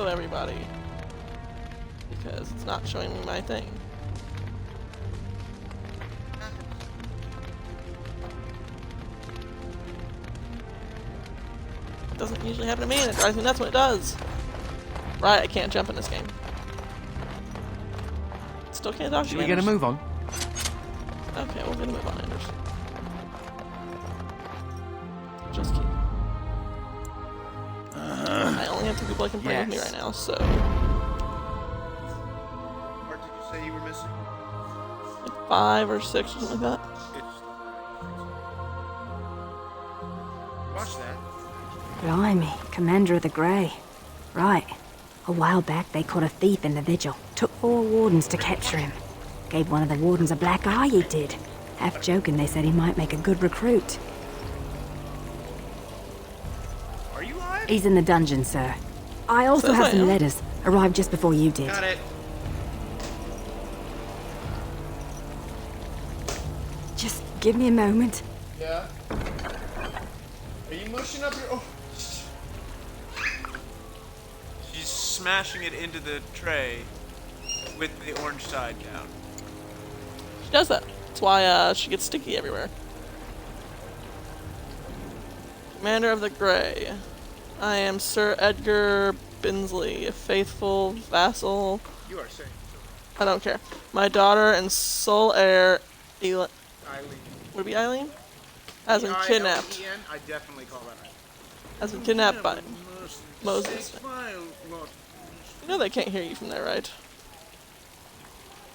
everybody. Because it's not showing me my thing. It doesn't usually happen to me, and it drives me nuts when it does. Right, I can't jump in this game. Still can't talk to you, Should we get a move on? Okay, we're gonna move on, Anders. Just keep. I only have 2 people I can bring with me right now, so... What did you say you were missing? Like 5 or 6 or something like that. Watch that. Blimey, Commander of the Grey. Right. A while back, they caught a thief in the vigil. Took 4 wardens to capture him. Gave one of the wardens a black eye, he did. Half joking, they said he might make a good recruit. Are you live? He's in the dungeon, sir. I also have some letters. Arrived just before you did. Got it. Just give me a moment. Yeah. Are you mushing up your... Oh. She's smashing it into the tray with the orange side down. She does that. That's why she gets sticky everywhere. Commander of the Grey. I am Sir Edgar Binsley, a faithful vassal. You are saying I don't care. My daughter and sole heir, Eileen. would it be Eileen? Has been kidnapped. E-I-L-E-N? I definitely call that right. Has been kidnapped by Moses. Lord. You know they can't hear you from there, right?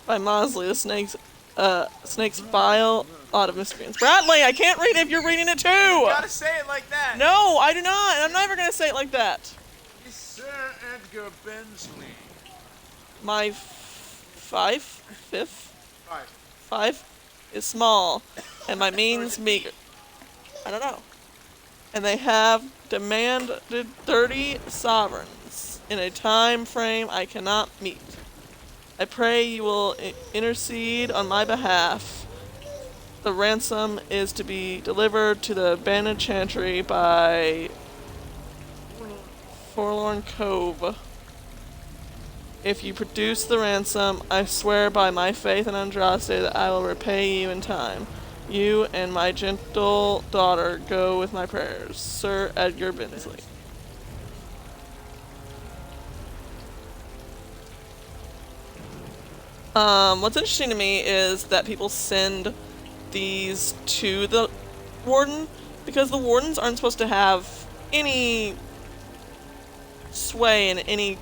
By Mosley, the snake's vile lot of miscreants. Bradley, I can't read if you're reading it too! You gotta say it like that! No, I do not, and I'm never gonna say it like that. It's Sir Edgar Bensley. My five Five. is small, and my means meager. I don't know. And they have demanded 30 sovereigns in a time frame I cannot meet. I pray you will intercede on my behalf. The ransom is to be delivered to the abandoned chantry by Forlorn Cove. If you produce the ransom, I swear by my faith in Andraste that I will repay you in time. You and my gentle daughter go with my prayers. Sir Edgar Binsley. What's interesting to me is that people send these to the warden, because the wardens aren't supposed to have any sway in any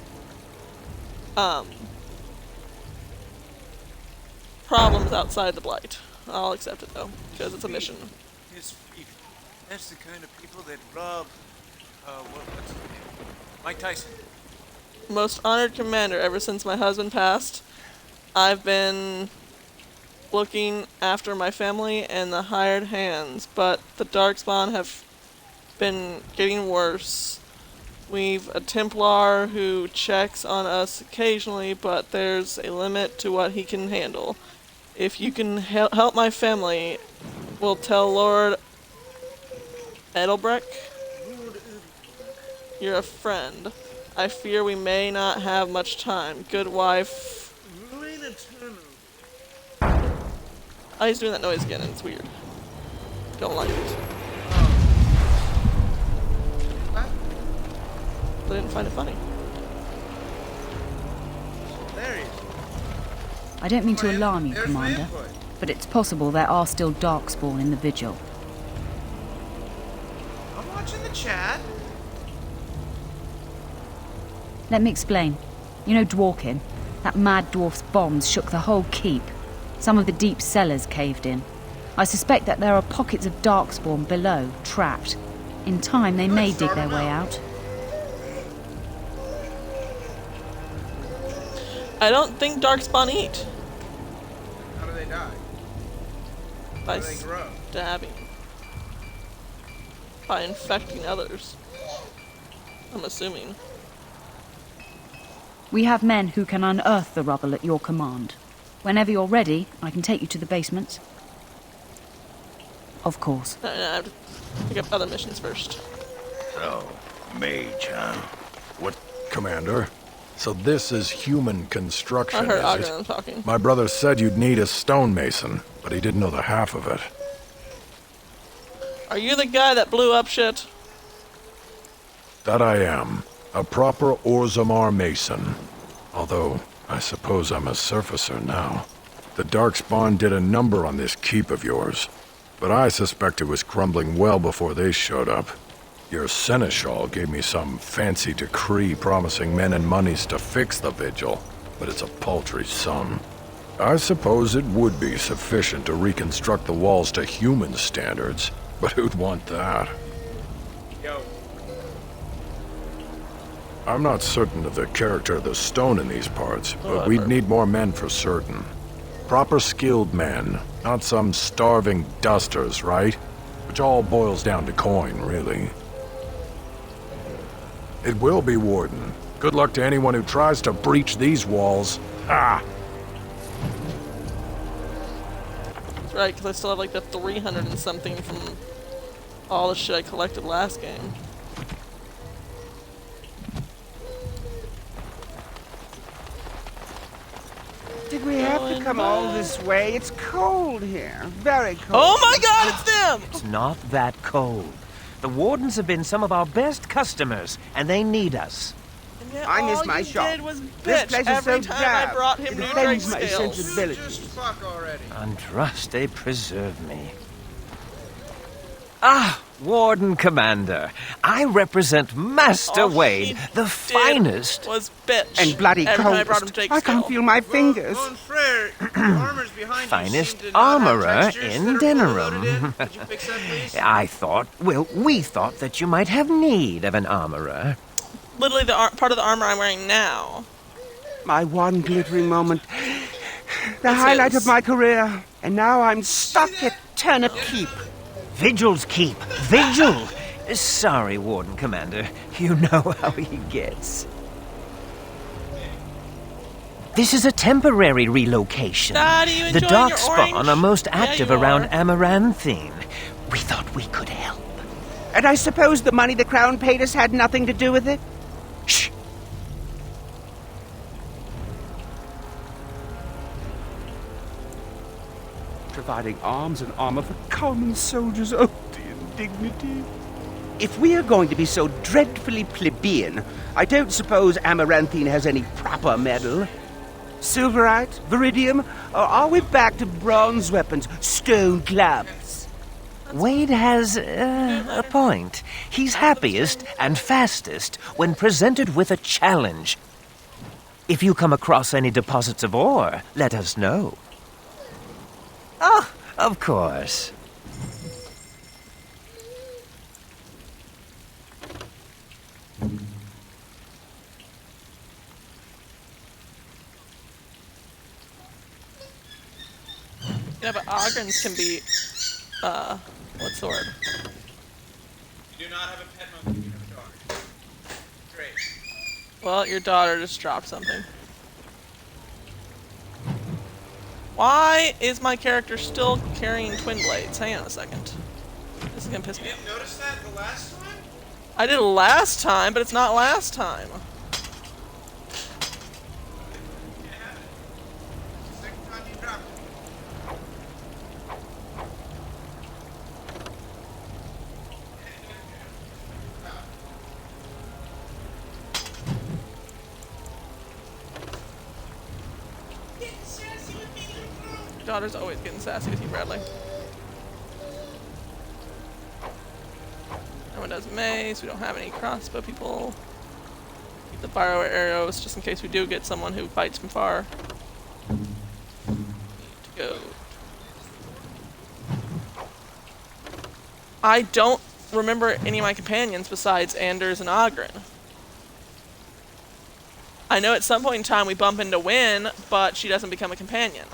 problems outside the Blight. I'll accept it though, because it's a mission. His feet. That's the kind of people that rob, what's his name? Mike Tyson. Most honored commander, ever since my husband passed, I've been looking after my family and the hired hands, but the Darkspawn have been getting worse. We've a Templar who checks on us occasionally, but there's a limit to what he can handle. If you can help my family, we'll tell Lord Edelbreck you're a friend. I fear we may not have much time. Good wife. Oh, he's doing that noise again, and it's weird. Don't like it. I didn't find it funny. There he is. I don't mean to alarm you, Commander, but it's possible there are still Darkspawn in the Vigil. I'm watching the chat. Let me explain. You know Dworkin? That mad dwarf's bombs shook the whole keep. Some of the deep cellars caved in. I suspect that there are pockets of Darkspawn below, trapped. In time, they may dig their way out. I don't think Darkspawn eat. How do they die? By How do they grow? stabbing. By infecting others. I'm assuming. We have men who can unearth the rubble at your command. Whenever you're ready, I can take you to the basements. Of course. I have to pick up other missions first. So, mage, huh? What, Commander? So this is human construction, I heard is it? Ogren talking. My brother said you'd need a stonemason, but he didn't know the half of it. Are you the guy that blew up shit? That I am. A proper Orzammar mason. Although, I suppose I'm a surfacer now. The Darkspawn did a number on this keep of yours, but I suspect it was crumbling well before they showed up. Your seneschal gave me some fancy decree promising men and monies to fix the vigil, but it's a paltry sum. I suppose it would be sufficient to reconstruct the walls to human standards, but who'd want that? Yo, I'm not certain of the character of the stone in these parts, but I've we'd heard. need more men for certain. Proper skilled men, not some starving dusters, right? Which all boils down to coin, really. It will be, Warden. Good luck to anyone who tries to breach these walls. Ah! That's right, because I still have like the 300 and something from all the shit I collected last game. Did we have to come all this way? It's cold here. Very cold. Oh my god, it's them! It's not that cold. The wardens have been some of our best customers, and they need us. And yet I miss all my you shop. did was This bitch place is every so time drab. I brought him It new offends drink my scales. sensibilities. fuck already. Andraste preserve me. Ah, Warden Commander. I represent Master All he Wade, the did finest. was bitch. And bloody every time I brought him coldest. Jake I can't scale. feel my fingers. Frere, your armor's behind Finest you. seem to not have armorer textures in that are fully Denerim. loaded in. Could you fix that, please? I thought, well, we thought that you might have need of an armorer. Literally the part of the armor I'm wearing now. My one glittering moment. The This highlight is- of my career. And now I'm stuck at Turnip Keep. Vigil's keep. Vigil! Sorry, Warden Commander. You know how he gets. This is a temporary relocation. Daddy, you The enjoying your Darkspawn orange? are most Yeah, active you around are. Amaranthine. We thought we could help. And I suppose the money the Crown paid us had nothing to do with it? Shh! Providing arms and armor for common soldiers. Oh, the indignity. If we are going to be so dreadfully plebeian, I don't suppose Amaranthine has any proper medal. Silverite? Viridium? Or are we back to bronze weapons, stone clubs? Wade has a point. He's happiest and fastest when presented with a challenge. If you come across any deposits of ore, let us know. Oh, of course. Yeah, but Ogrins can be, what's the word? You do not have a pet monkey, you have a dog. Great. Well, your daughter just dropped something. Why is my character still carrying twin blades? Hang on a second. This is gonna piss me off. Notice that the last time? I did it last time, but it's not last time. Second time you dropped it. Your daughter's always getting sassy with you, Bradley. No one does mace. We don't have any crossbow people. Keep the fire arrows just in case we do get someone who fights from far. Need to go. I don't remember any of my companions besides Anders and Ogren. I know at some point in time we bump into Wynn, but she doesn't become a companion.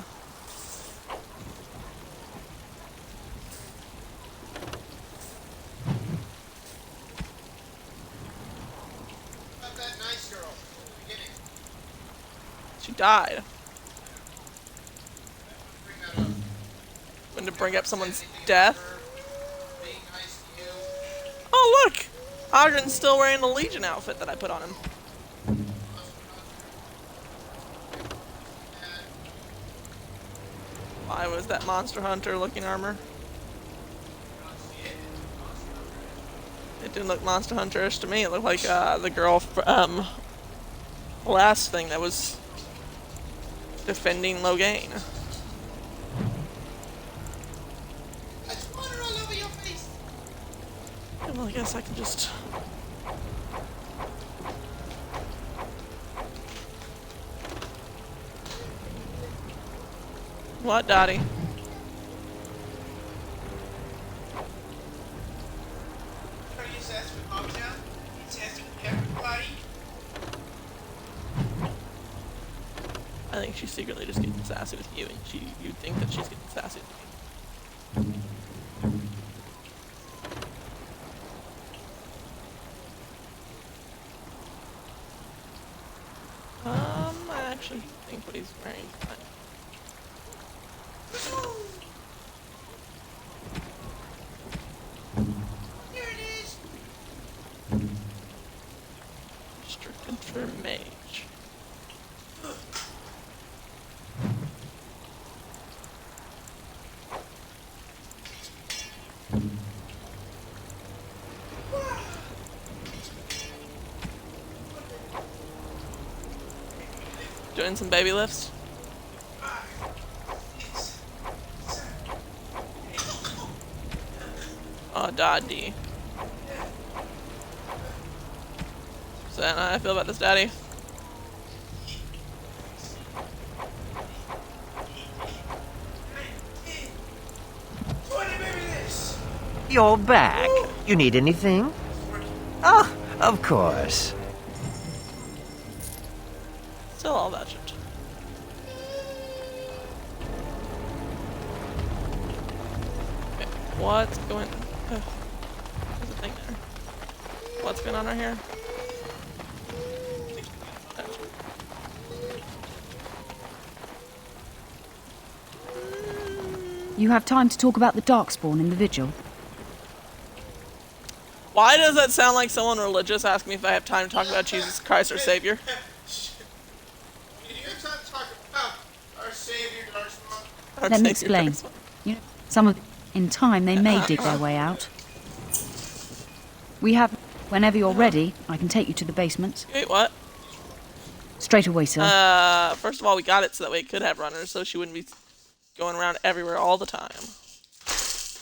About that nice girl at the beginning. She died. Bring that up. When to bring up someone's death. Being nice to you. Oh look! Ogren's still wearing the Legion outfit that I put on him. Why was that Monster Hunter looking armor? It didn't look Monster Hunter-ish to me. It looked like the girl last thing that was defending Logain. Well, I guess I can just... What, Dottie? I think she's secretly just getting sassy with you, and you think that she's getting sassy with me. I actually think what he's wearing is fine. Here it is. Restricted for mage. Doing some baby lifts. Oh, Daddy. So that how I feel about this, Daddy. You're back. You need anything? Oh, of course. Still all that shit. Okay, what's going... There's a thing there. What's going on right here? You have time to talk about the Darkspawn in the Vigil? Why does that sound like someone religious asking me if I have time to talk about Jesus Christ, our Savior? You have time to talk about our Savior, Darkspawn? Our Let me Savior, explain. Darkspawn. You know, some of in time they may dig their way out. We have. Whenever you're ready, I can take you to the basement. Wait, what? Straight away, sir. First of all, we got it so that way it could have runners, so she wouldn't be going around everywhere all the time.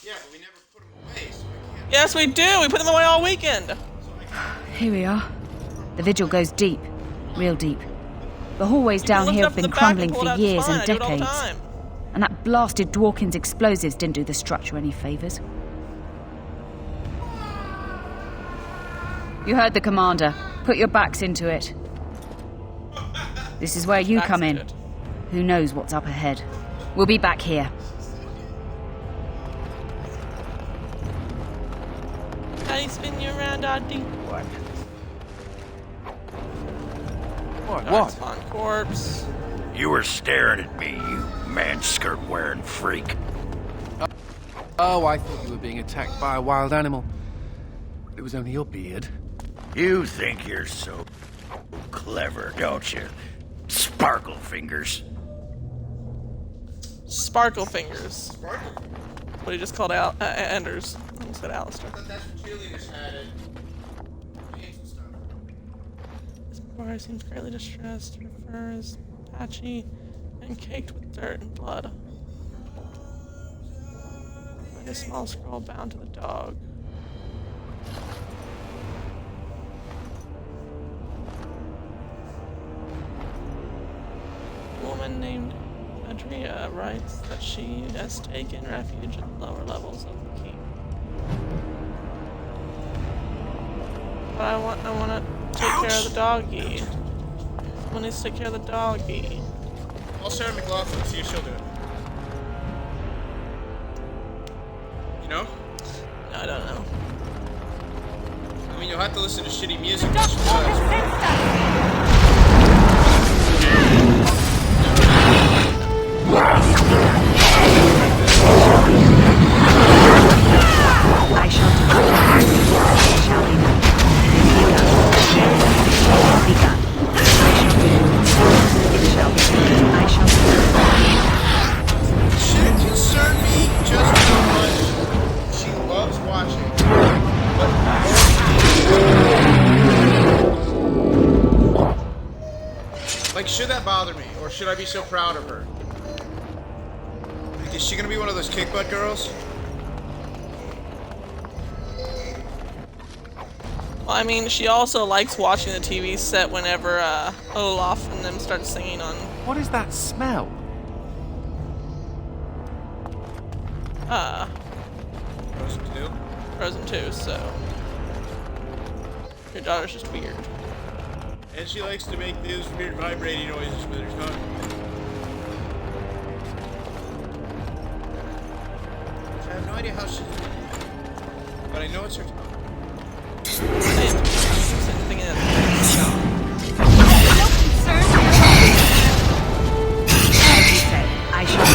Yeah, but we never put them away, so I can't. Yes, we do! We put them away all weekend! Here we are. The Vigil goes deep. Real deep. The hallways You can down lift here it have up been from the back crumbling and pull it for out, it's years fine, and I do it all the decades. time. And that blasted Dworkin's explosives didn't do the structure any favours. You heard the commander. Put your backs into it. This is where you Backs come in. into it. Who knows what's up ahead? We'll be back here. How do you spin you around, Daddy? What? Darkspawn corpse. You were staring at me, you man-skirt wearing freak. Oh, I thought you were being attacked by a wild animal. But it was only your beard. You think you're so clever, don't you? Sparkle fingers. Sparkle fingers. Sparkle? What he just called out Enders. I almost said Alistair. I thought that's what cheerleaders had at games and stuff. This bar seems greatly distressed. Her fur is patchy and caked with dirt and blood. Find a small scroll bound to the dog. A woman named Adria writes that she has taken refuge in lower levels of the keep. But I want to take care of the doggy. Someone needs to take care of the doggy. I'll Sarah McLaughlin, see if she'll do it. You know? No, I don't know. I mean, you'll have to listen to shitty music. Till she does. I shall do it. It shall be done. Be done. I shall do it. It shall be done. I shall do it. should that bother me, or should I be so proud of her? Like, is she gonna be one of those kick butt girls? Well, I mean, she also likes watching the TV set whenever Olaf and them start singing on. What is that smell? Frozen 2? Frozen 2, so. Your daughter's just weird. And she likes to make those weird vibrating noises with her tongue. I have no idea how she... But I know it's her tongue. I shall be. It shall be. I shall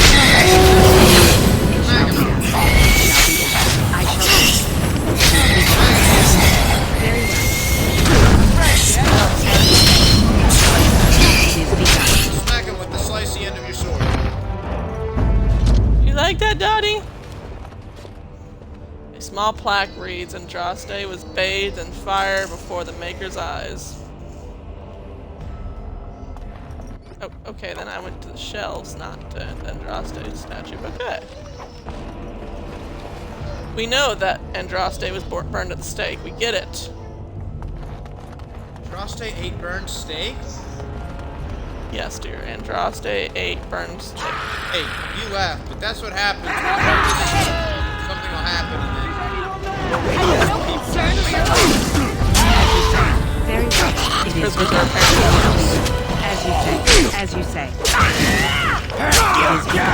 be. Very well. It is begun. Smack him with the slicey end of your sword. You like that, Dottie? A small plaque reads, Andraste was bathed in fire before the Maker's eyes. Oh, okay, then I went to the shelves, not to Andraste's statue. Okay. We know that Andraste was burned at the stake. We get it. Andraste ate burned steak? Yes, dear. Andraste ate burned steak. Hey, you laugh, but that's what happens. Something will happen and then... Very well. It is begun. As you say. As you say. It is begun.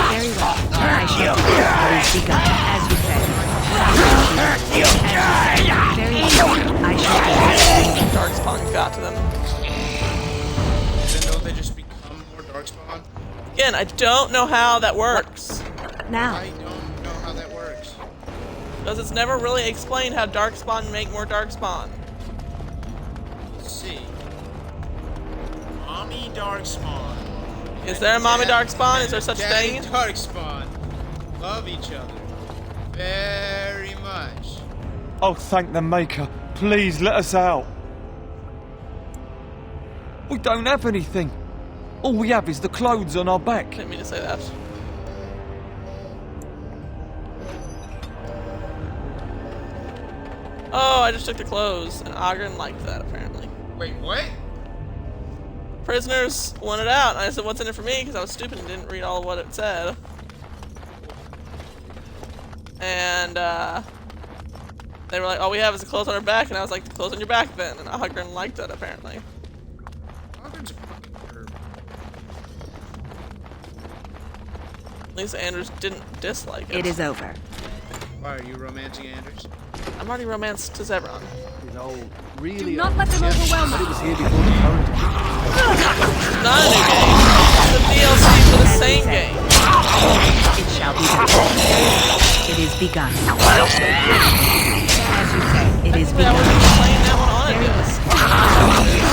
Very well. I shall do it. It is begun. As you say. As you say. Very well. I shall do it. Darkspawn got to them. Then don't they just become more Darkspawn? Again, I don't know how that works. Now. I don't know how that works. Because it's never really explained how Darkspawn make more Darkspawn. Let's see. Mommy Darkspawn. Is there a mommy Darkspawn? Is there such Daddy thing? Darkspawn love each other very much. Oh, thank the Maker. Please let us out. We don't have anything. All we have is the clothes on our back. Didn't mean to say that. Oh, I just took the clothes, and Ogren liked that, apparently. Wait, what? Prisoners wanted out, and I said, what's in it for me? Because I was stupid and didn't read all of what it said. And, they were like, all we have is the clothes on our back, and I was like, the clothes on your back then, and Ogren liked that, apparently. Ogren's a fucking perv. At least Anders didn't dislike it. It is over. Why are you romancing Anders? I'm already romanced to Zebron. Is old, really Do not old. let them overwhelm But it us. was here before the current. Not a new game. It's a DLC for the same game. It shall be done. It is begun. As you say, it is Technically, I begun. wasn't even playing that one on it, yes. I shall do it.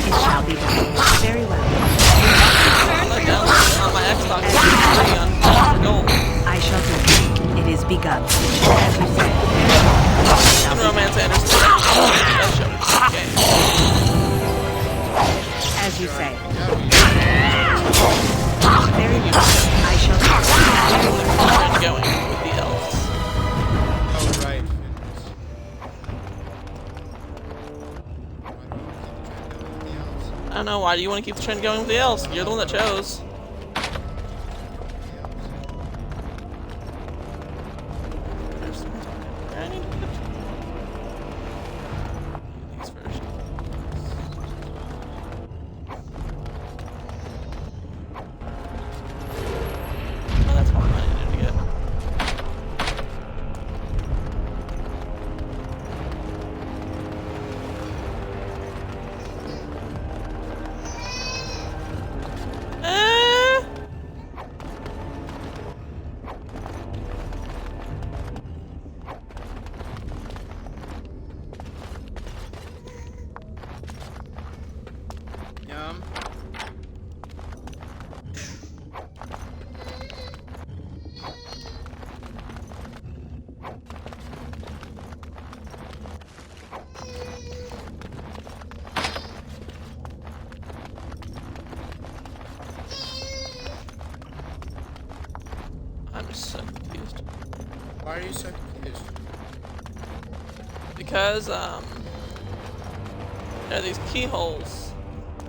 It shall be done. Very well. Like that on my Xbox 3 on Gold. I shall do it. It is begun. As you say. It shall be Romance done. Anders does show me game. As you say. Very well. I shall do it. I'm going with the elves. Oh, right. I don't know, why do you want to keep the trend going with the elves? You're the one that chose. There's someone talking. Where I need to put these versions. Oh, that's what I needed to get. Yum. Why are you so confused? Because, there are these keyholes.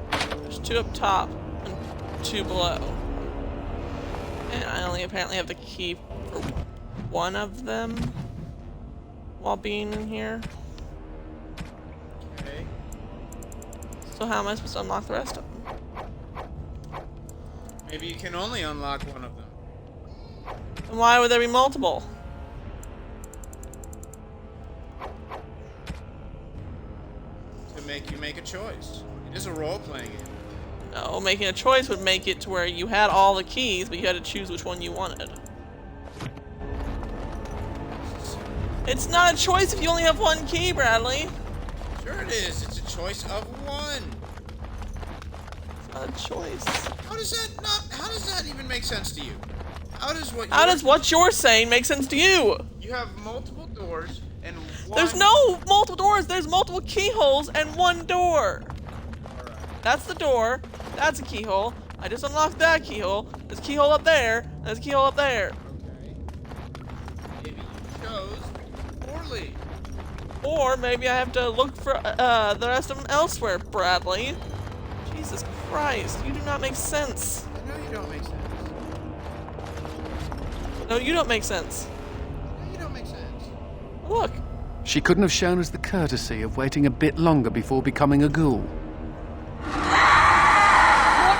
There's 2 up top and 2 below. And I only apparently have the key for one of them while being in here. Okay. So how am I supposed to unlock the rest of them? Maybe you can only unlock one of them. And why would there be multiple? To make you make a choice. It is a role-playing game. No, making a choice would make it to where you had all the keys, but you had to choose which one you wanted. It's not a choice if you only have 1 key, Bradley. Sure it is. It's a choice of 1. It's not a choice. How does that even make sense to you? How does what you're saying make sense to you? You have multiple doors and one... There's no multiple doors. There's multiple keyholes and 1 door. Alright. That's the door. That's a keyhole. I just unlocked that keyhole. There's a keyhole up there. And there's a keyhole up there. Okay. Maybe you chose poorly. Or maybe I have to look for the rest of them elsewhere, Bradley. Jesus Christ, you do not make sense. I know you don't make sense. No, you don't make sense. No, you don't make sense. Look. She couldn't have shown us the courtesy of waiting a bit longer before becoming a ghoul. More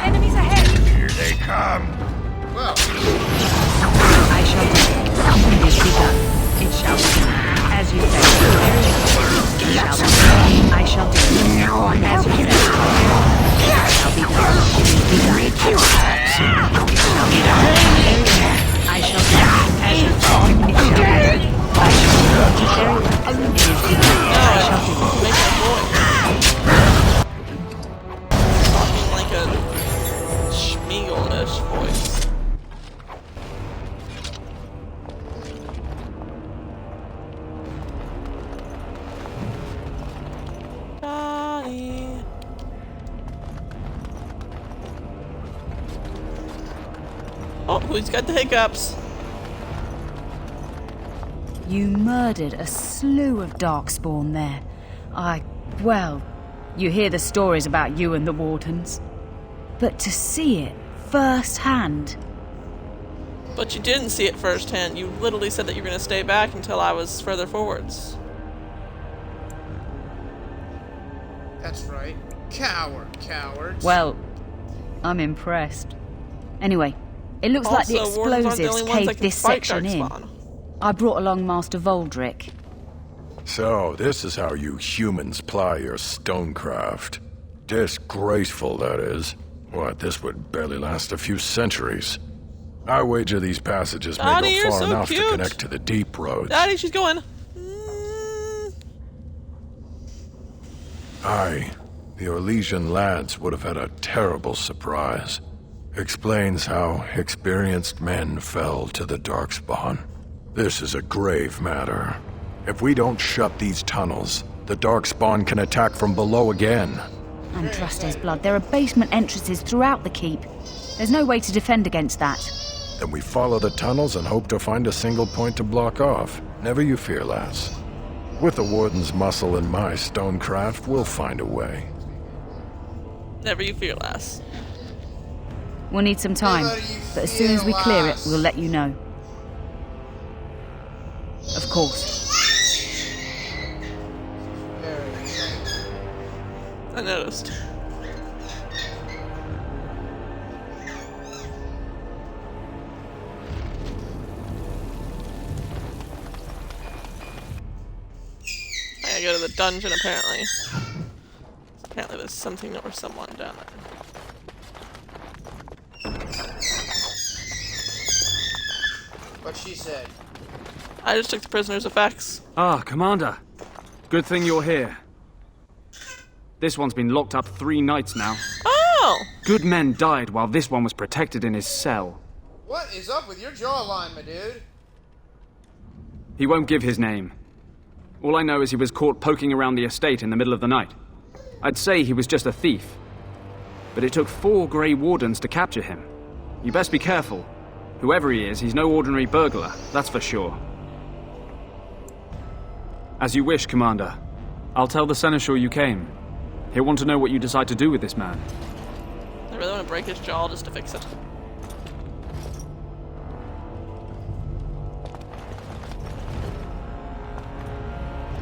enemies ahead! Here they come. Well, I shall do it. It is begun. It shall be done. As you say. It shall be done. I shall do it. As you say. It shall be done. It is begun. It shall be done. I shall do it. As you say. It shall be done. I shall do it. Very well. It is begun. I shall do it. Make a voice. Talking like a Schmeagle-ish voice. Johnny. Oh, who's got the hiccups? You murdered a slew of Darkspawn there. Well, you hear the stories about you and the Wardens. But to see it firsthand... But you didn't see it firsthand. You literally said that you were going to stay back until I was further forwards. that's right. Cowards. Well, I'm impressed. Anyway, it looks like the Also, Wardens aren't the explosives only ones that caved can this fight section in. Darkspawn. I brought along Master Voldrick. So, this is how you humans ply your stonecraft. Disgraceful, that is. What, this would barely last a few centuries. I wager these passages may Daddy, go you're far so enough cute. to connect to the deep roads. Daddy, she's going. Aye, the Orlesian lads would have had a terrible surprise. Explains how experienced men fell to the Darkspawn. This is a grave matter. If we don't shut these tunnels, the Darkspawn can attack from below again. And trust his blood, there are basement entrances throughout the keep. There's no way to defend against that. Then we follow the tunnels and hope to find a single point to block off. Never you fear, lass. With the Warden's muscle and my stonecraft, we'll find a way. Never you fear, lass. We'll need some time, Never you but as soon as we fear, clear it, lass. we'll let you know. Of course. I noticed. I gotta go to the dungeon, apparently. Apparently there's something or someone down there. What she said. I just took the prisoner's effects. Ah, Commander. Good thing you're here. This one's been locked up 3 nights now. Oh! Good men died while this one was protected in his cell. What is up with your jawline, my dude? He won't give his name. All I know is he was caught poking around the estate in the middle of the night. I'd say he was just a thief. But it took 4 Grey Wardens to capture him. You best be careful. Whoever he is, he's no ordinary burglar, that's for sure. As you wish, Commander. I'll tell the Seneschal you came. He'll want to know what you decide to do with this man. I really want to break his jaw just to fix it.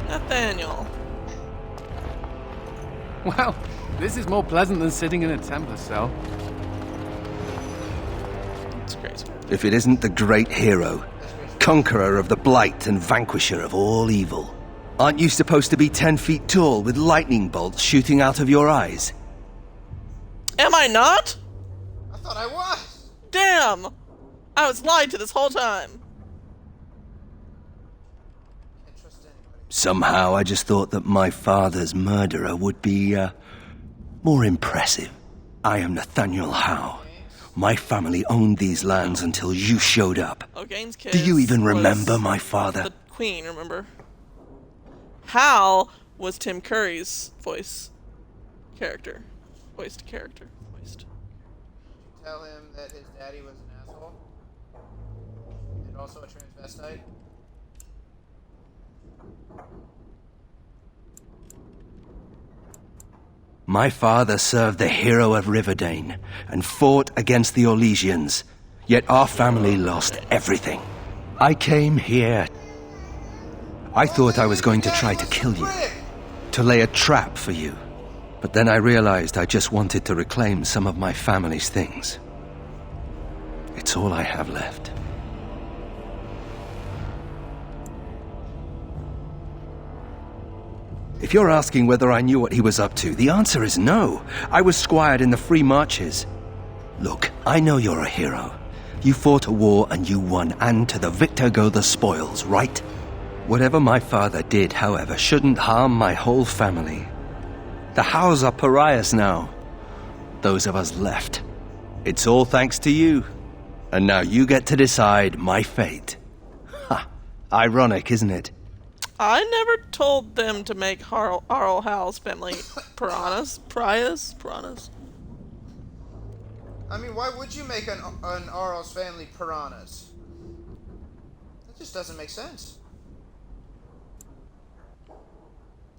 Nathaniel. Well, this is more pleasant than sitting in a Templar cell. It's crazy. If it isn't the great hero, conqueror of the Blight and vanquisher of all evil. Aren't you supposed to be 10 feet tall with lightning bolts shooting out of your eyes? Am I not? I thought I was. Damn! I was lied to this whole time. Can't trust anybody. Somehow I just thought that my father's murderer would be, more impressive. I am Nathaniel Howe. My family owned these lands until you showed up. O'Gain's kid. Do you even remember my father? The Queen, remember? Hal was Tim Curry's voiced character. Voiced. Tell him that his daddy was an asshole? And also a transvestite? My father served the hero of Riverdane and fought against the Orlesians, yet our family lost everything. I came here. I thought I was going to try to kill you, to lay a trap for you. But then I realized I just wanted to reclaim some of my family's things. It's all I have left. If you're asking whether I knew what he was up to, the answer is no. I was squired in the Free Marches. Look, I know you're a hero. You fought a war and you won, and to the victor go the spoils, right? Whatever my father did, however, shouldn't harm my whole family. The Howes are pariahs now. Those of us left. It's all thanks to you. And now you get to decide my fate. Ha! Ironic, isn't it? I never told them to make Arl Howell's family pariahs. I mean, why would you make an Arl's family piranhas? That just doesn't make sense.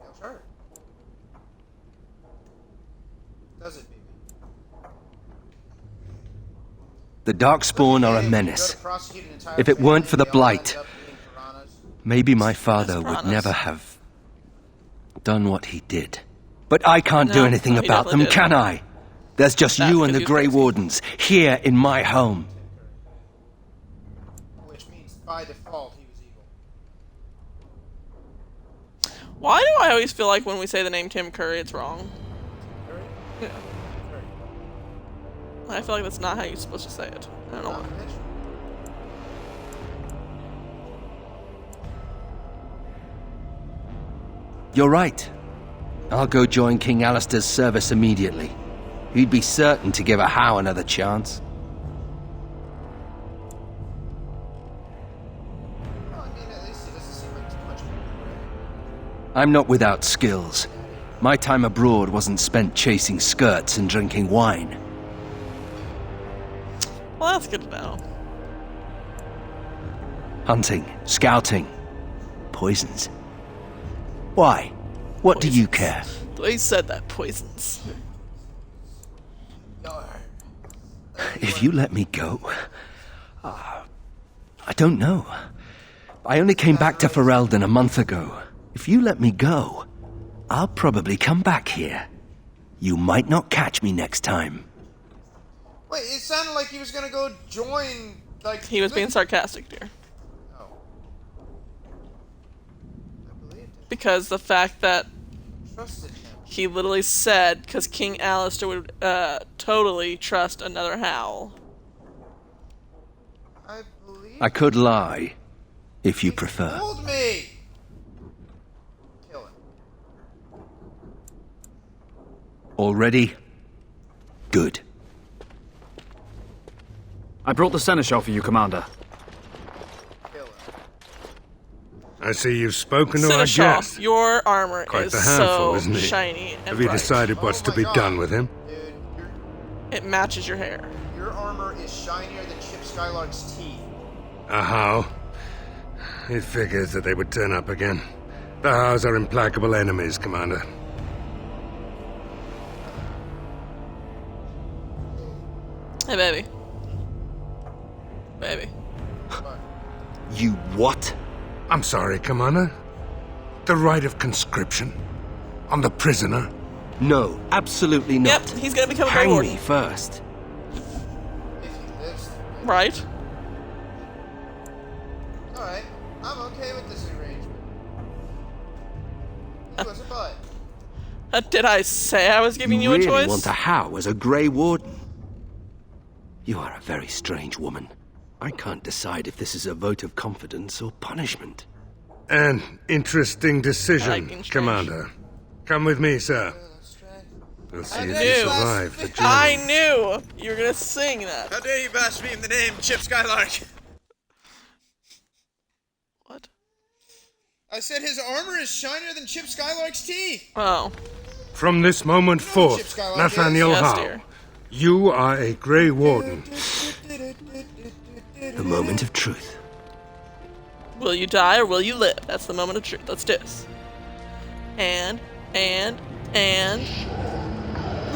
Yeah, sure. Does it, baby? The Darkspawn are a menace. If it weren't for the Blight, maybe my father would never have done what he did. But I can't do anything about them, can I? There's just you and the Grey Wardens here in my home. Which means by default he was evil. Why do I always feel like when we say the name Tim Curry, it's wrong? Curry? Yeah. Curry. I feel like that's not how you're supposed to say it. I don't know why. You're right. I'll go join King Alistair's service immediately. He'd be certain to give a Howe another chance. Well, I mean, at least it doesn't seem like too much of a regret. I'm not without skills. My time abroad wasn't spent chasing skirts and drinking wine. Well, that's good to know. Hunting, scouting, poisons. Why? What do you care? The way you said that, poisons. If you let me go... I don't know. I only came back to Ferelden a month ago. If you let me go, I'll probably come back here. You might not catch me next time. Wait, it sounded like he was gonna go join, like... He was being sarcastic, dear. Oh. I believed it. Because the fact that Trusted him. he literally said, because King Alistair would totally trust another Howl. I believe I could lie, if you prefer. Hold me! Kill him. All ready? Good. I brought the Seneschal for you, Commander. Kill him. I see you've spoken to our Seneschal, guest. your armor Quite is the handful, so isn't he? shiny and Have you bright. decided what's to be done with him? Dude, It matches your hair. your armor is shinier than Chip Skylark's teeth. How? It figures that they would turn up again. The Haus are implacable enemies, Commander. Hey, baby. Baby. You what? I'm sorry, Commander. The right of conscription? On the prisoner? No, absolutely not. Yep, he's gonna become a Grey Hang Warden. me first. If he lives. Right? Alright, I'm okay with this arrangement. He was a butt. Did I say I was giving you really a choice? want a Howe as a Grey Warden? You are a very strange woman. I can't decide if this is a vote of confidence or punishment. An interesting decision, I like being strange. Commander. Come with me, sir. We'll see if you knew. survive the journey. I knew you were gonna sing that. How dare you blaspheme the name Chip Skylark? What? I said his armor is shinier than Chip Skylark's teeth. Oh. From this moment Chip forth, Skylark Nathaniel Yes, Howe, dear. you are a Grey Warden. The moment of truth. Will you die or will you live? That's the moment of truth. Let's do this. And.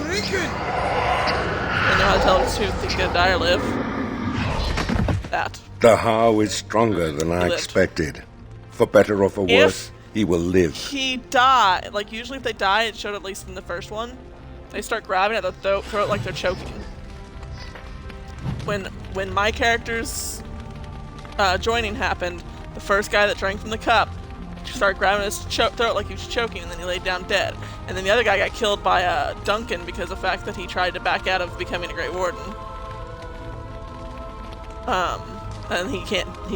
Lincoln! I know how to tell if he's gonna die or live. That. The Howe is stronger than I Lived. expected. For better or for If- worse, he will live. He died. Like, usually if they die, it showed at least in the first one. They start grabbing at the throat like they're choking. When my character's joining happened, the first guy that drank from the cup started grabbing his throat like he was choking, and then he laid down dead. And then the other guy got killed by Duncan because of the fact that he tried to back out of becoming a Grey Warden. And he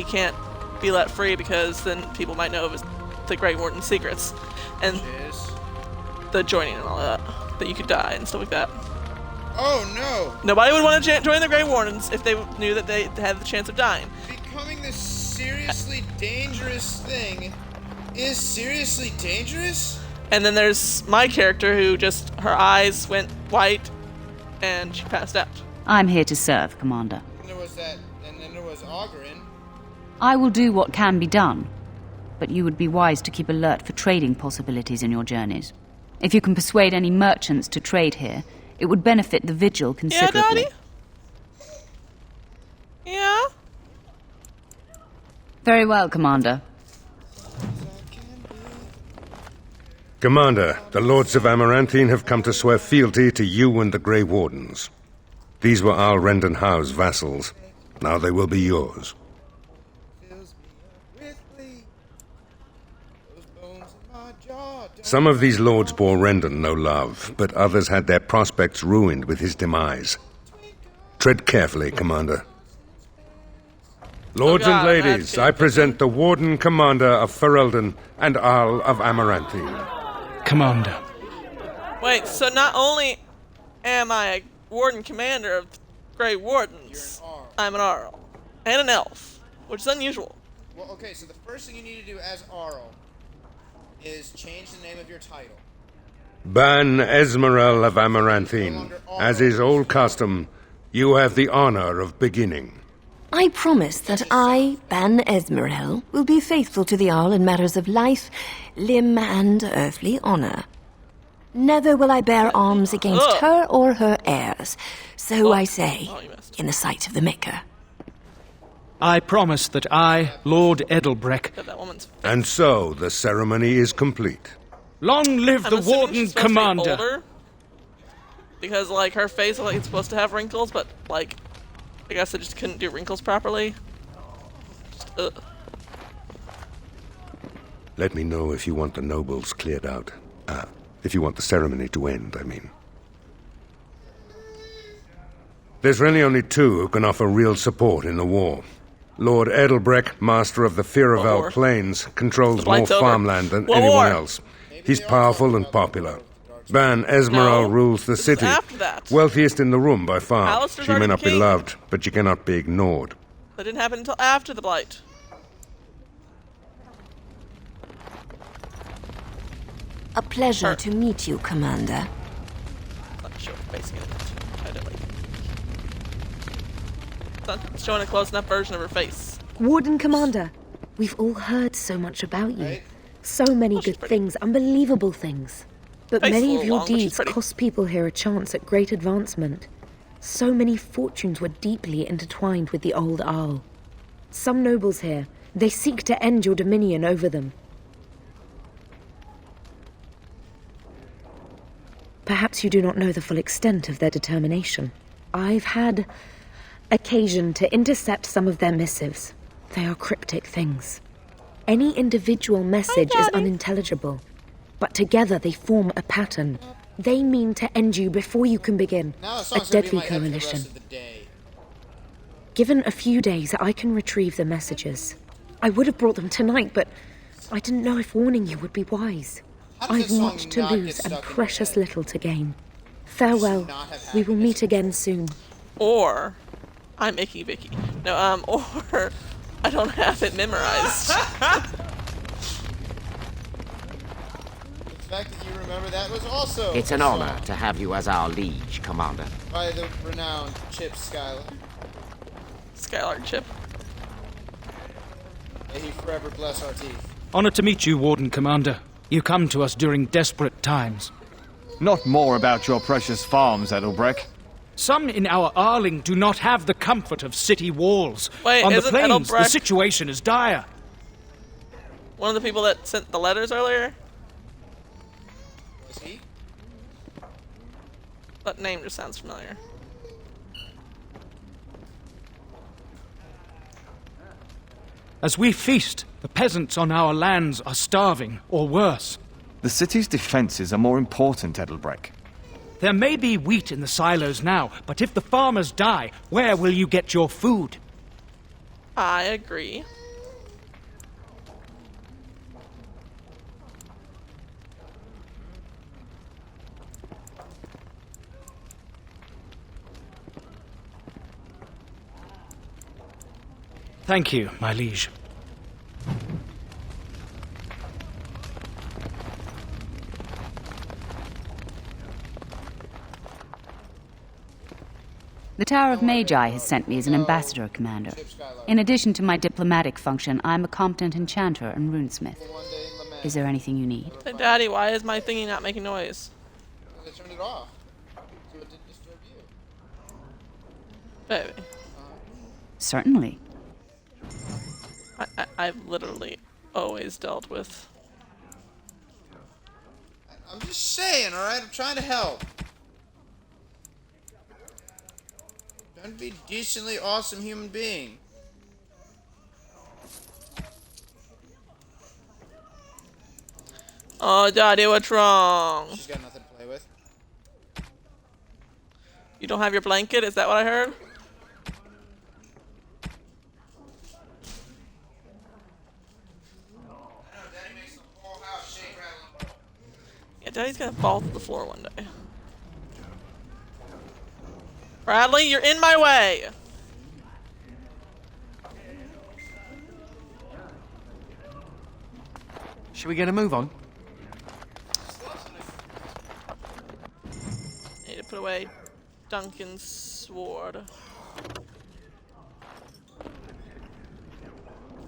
can't be let free because then people might know of the Grey Warden's secrets, and the joining and all that you could die and stuff like that. Oh no! Nobody would want to join the Grey Wardens if they knew that they had the chance of dying. Becoming this seriously dangerous thing is seriously dangerous? And then there's my character who just, her eyes went white and she passed out. I'm here to serve, Commander. And there was that, and then there was Ogren. I will do what can be done, but you would be wise to keep alert for trading possibilities in your journeys. If you can persuade any merchants to trade here, it would benefit the Vigil considerably. Yeah, Daddy? Yeah? Very well, Commander. Commander, the Lords of Amaranthine have come to swear fealty to you and the Grey Wardens. These were Al Rendon Howe's vassals. Now they will be yours. Some of these lords bore Rendon no love, but others had their prospects ruined with his demise. Tread carefully, Commander. Lords and ladies, I present the Warden Commander of Ferelden and Arl of Amaranthine. Commander. Wait, so not only am I a Warden Commander of Grey Wardens, I'm an Arl. And an elf, which is unusual. Well, okay, so the first thing you need to do as Arl is change the name of your title. Ban Esmerel of Amaranthine. As is old custom, you have the honor of beginning. I promise that I, Ban Esmerel, will be faithful to the Arl in matters of life, limb, and earthly honor. Never will I bear arms against her or her heirs. So I say, in the sight of the Maker. I promise that I, Lord Edelbreck... And so, the ceremony is complete. Long live I'm the assuming Warden she's supposed to be Commander! older, because, like, her face, like, it's supposed to have wrinkles, but, like, I guess I just couldn't do wrinkles properly. Just, Let me know if you want the nobles cleared out. If you want the ceremony to end, I mean. There's really only two who can offer real support in the war. Lord Edelbreck, master of the Firavel Plains, controls more farmland than anyone else. He's powerful and popular. Ban Esmeralda rules the city. Wealthiest in the room by far. Alistair's She may already not be king. loved, but she cannot be ignored. That didn't happen until after the Blight. A pleasure to meet you, Commander. It's showing a close enough version of her face. Warden Commander, we've all heard so much about you. So many good things, unbelievable things. But Face many a of little your long, but she's deeds pretty. cost people here a chance at great advancement. So many fortunes were deeply intertwined with the old Arl. Some nobles here, they seek to end your dominion over them. Perhaps you do not know the full extent of their determination. I've had occasion to intercept some of their missives. They are cryptic things. Any individual message is unintelligible, but together they form a pattern. They mean to end you before you can begin. Now the A song's gonna be in deadly my head for the coalition. rest of the day. Given a few days, I can retrieve the messages. I would have brought them tonight, but I didn't know if warning you would be wise. How does I've this song much to not get lose and stuck in your precious little to gain. Farewell. We will meet again soon. Or I'm Icky Vicky. No, or I don't have it memorized. The fact that you remember that was also It's an a honor song to have you as our liege, Commander. by the renowned Chip Skylar. Skylark Chip. May he forever bless our teeth. Honored to meet you, Warden Commander. You come to us during desperate times. Not more about your precious farms, Edelbreck. Some in our Arling do not have the comfort of city walls. Wait, On the isn't plains, the Edelbreck- situation is dire. One of the people that sent the letters earlier? Was he? That name just sounds familiar. As we feast, the peasants on our lands are starving, or worse. The city's defenses are more important, Edelbreck. There may be wheat in the silos now, but if the farmers die, where will you get your food? I agree. Thank you, my liege. The Tower of Magi has sent me as an ambassador, Commander. In addition to my diplomatic function, I'm a competent enchanter and runesmith. Is there anything you need? Hey, Daddy, why is my thingy not making noise? I turned it off, so it didn't disturb you. Baby. Certainly. I've literally always dealt with. I'm just saying, alright? I'm trying to help. Trying to be a decently awesome human being. Oh, Daddy, what's wrong? She's got nothing to play with. You don't have your blanket? Is that what I heard? Yeah, Daddy's gonna fall to the floor one day. Bradley, you're in my way! Should we get a move on? Need to put away Duncan's sword.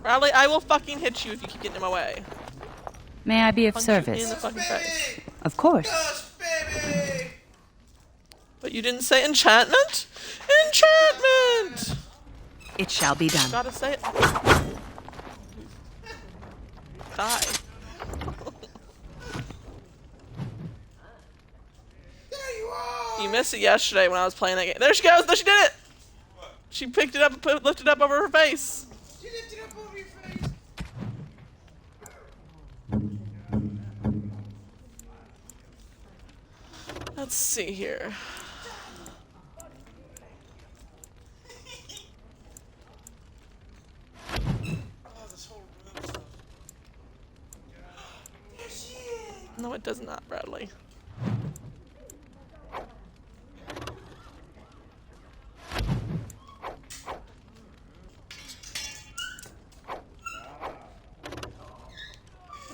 Bradley, I will fucking hit you if you keep getting in my way. May I be of Punch you in service? the fucking face. Of course. But you didn't say enchantment? Enchantment! It shall be done. Gotta say it. Die. You missed it yesterday when I was playing that game. There she goes! There she did it! She picked it up and lifted it up over her face. She lifted up over your face. Let's see here. No, it does not, Bradley.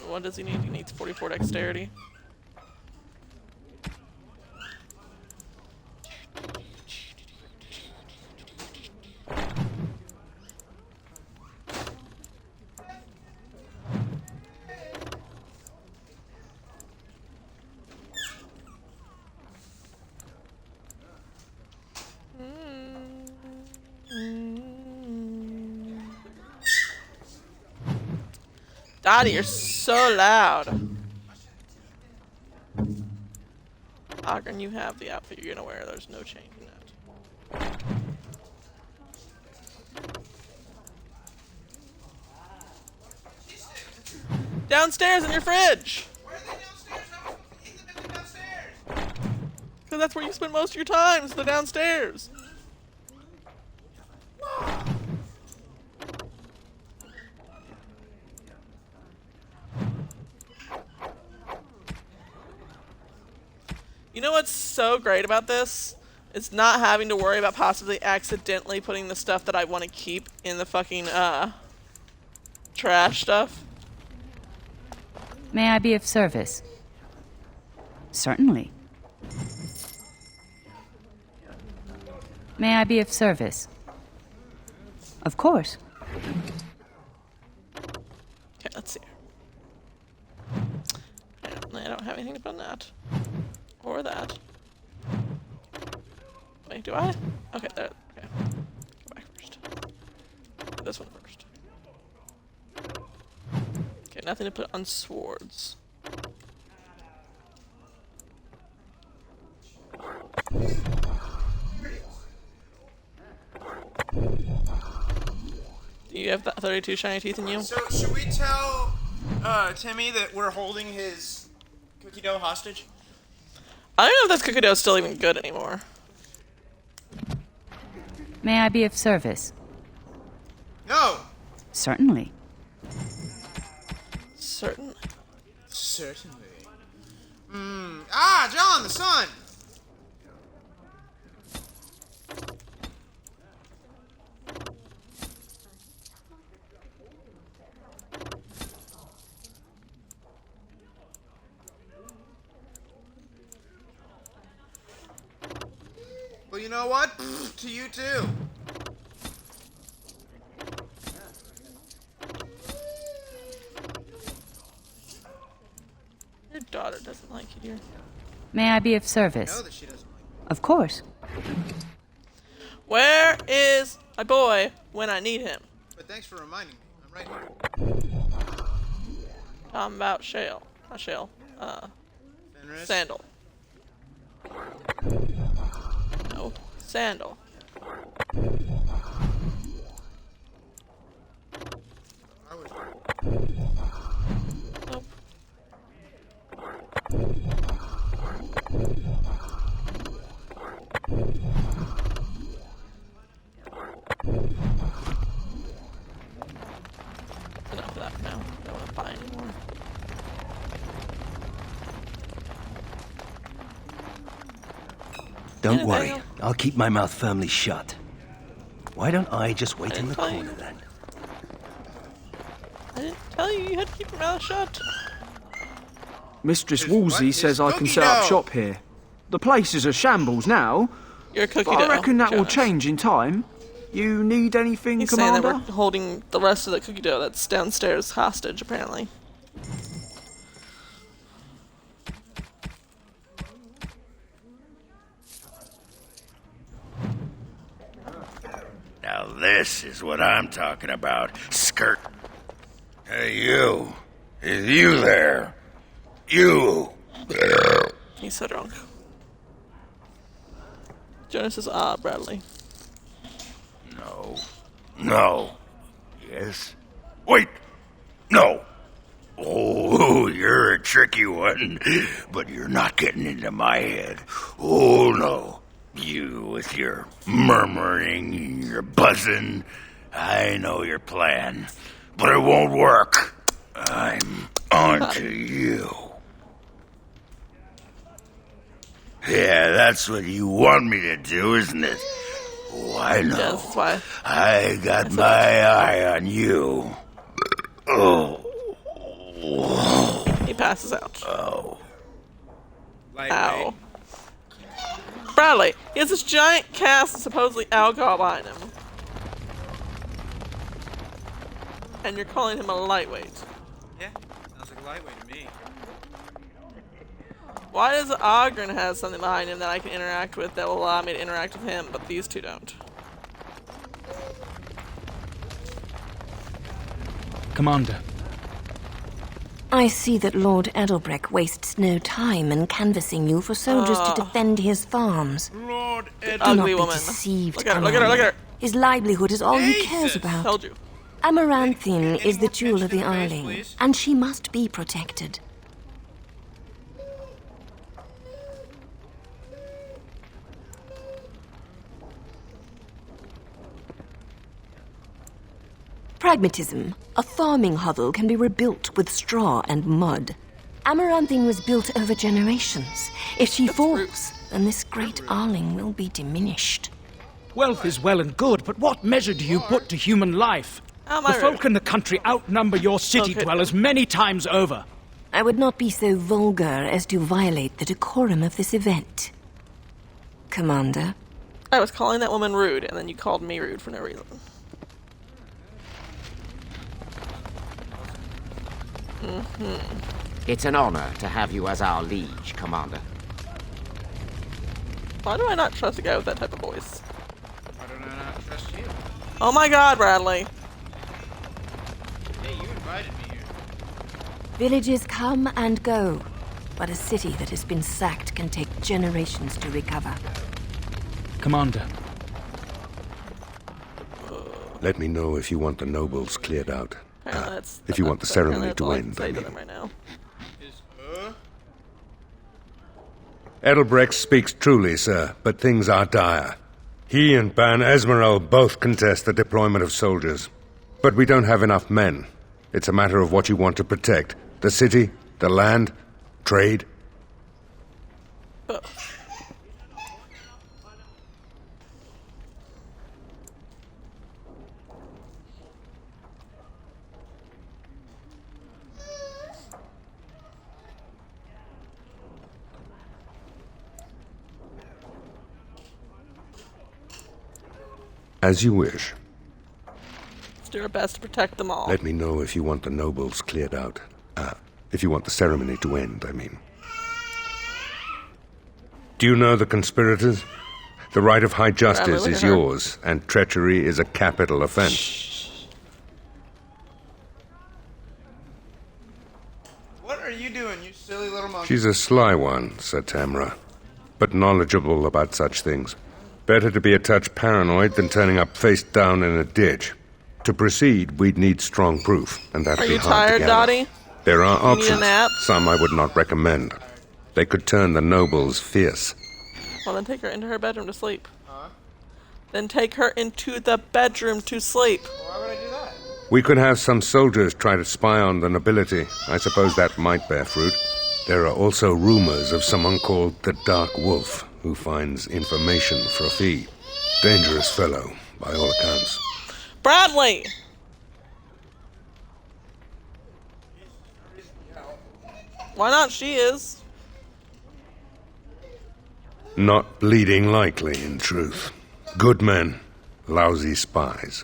What does he need? He needs 44 dexterity. God, you're so loud. Ogren, you have the outfit you're gonna wear. There's no changing that. Downstairs in your fridge! Where are they downstairs? How can we eat them downstairs? Because that's where you spend most of your time, is the downstairs. You know what's so great about this? It's not having to worry about possibly accidentally putting the stuff that I want to keep in the fucking, trash stuff. May I be of service? Certainly. May I be of service? Of course. Okay, let's see. I don't have anything to put on that. Or that. Wait, do I? Okay, there. Okay. Go back first. Do this one first. Okay, nothing to put on swords. Do you have 32 shiny teeth in you? So, should we tell Timmy that we're holding his cookie dough hostage? I don't know if this cookie dough is still even good anymore. May I be of service? No! Certainly. Certainly. Certainly. Ah, John, the sun! Well, you know what? To you too. Your daughter doesn't like you, dear. May I be of service? I know that she doesn't like Of course. Where is my boy when I need him? But thanks for reminding me. I'm right here. Talking about Shale. Not Shale. Fenris? Sandal. No. Sandal. I was Nope. Enough of that now. I don't want to buy anymore. Don't worry, I'll keep my mouth firmly shut. Why don't I just wait in the corner then? I didn't tell you had to keep your mouth shut. Mistress Woolsey says I can set up shop here. The place is a shambles now. You're a cookie but dough. I reckon that will Jonas. change in time. You need anything, He's Commander? saying that we're holding the rest of the cookie dough that's downstairs hostage, apparently. Now this is what I'm talking about, skirt. Hey, you. Is you there? You. He's so drunk. Jonas says, Bradley. No. No. Yes. Wait. No. Oh, you're a tricky one, but you're not getting into my head. Oh, no. You with your murmuring and your buzzing. I know your plan, but it won't work. I'm onto you. Yeah, that's what you want me to do, isn't it? Oh, I know. Yeah, that's why. I got my eye on you. Oh. He passes out. Oh. Ow. Bradley, he has this giant cast of supposedly alcohol behind him. And you're calling him a lightweight. Yeah, sounds like a lightweight to me. Why does Ogren have something behind him that I can interact with that will allow me to interact with him, but these two don't? Commander, I see that Lord Edelbreck wastes no time in canvassing you for soldiers to defend his farms. Lord Do not be deceived, Look at her, look at her, look at her. His livelihood is all he cares Jesus. about. Told you. Amaranthine is the jewel of the attention to the face, Arling, please. and she must be protected. Pragmatism. A farming hovel can be rebuilt with straw and mud. Amaranthine was built over generations. If she falls, then this great Arling will be diminished. Wealth is well and good, but what measure do you put to human life? Am The I folk in the country outnumber your city Okay. dwellers many times over. I would not be so vulgar as to violate the decorum of this event. Commander, I was calling that woman rude, and then you called me rude for no reason. It's an honor to have you as our liege, Commander. Why do I not trust a guy with that type of voice? Why don't I not trust you? Oh my god, Bradley. Hey, you invited me here. villages come and go, but a city that has been sacked can take generations to recover. Commander. Let me know if you want the nobles cleared out. That's, If you want the ceremony to end, I I mean. mean. Right now. Edelbrecht speaks truly, sir, but things are dire. He and Ban Esmeralda both contest the deployment of soldiers. But we don't have enough men. It's a matter of what you want to protect. The city, the land, trade. As you wish. Let's do our best to protect them all. Let me know if you want the nobles cleared out. If you want the ceremony to end, I mean. Do you know the conspirators? The right of high justice look is at her. yours, and treachery is a capital offense. What are you doing, you silly little monkey? She's a sly one, Sir Tamra, but knowledgeable about such things. Better to be a touch paranoid than turning up face down in a ditch. To proceed, we'd need strong proof, and that'd Are be you hard to tired, gather. Dottie? There are You need a options. nap? Some I would not recommend. They could turn the nobles fierce. Well, then take her into her bedroom to sleep. Then take her into the bedroom to sleep. Why would I do that? We could have some soldiers try to spy on the nobility. I suppose that might bear fruit. There are also rumors of someone called the Dark Wolf, who finds information for a fee. Dangerous fellow, by all accounts. Bradley! Why not? She is. Not bleeding likely, in truth. Good men, lousy spies.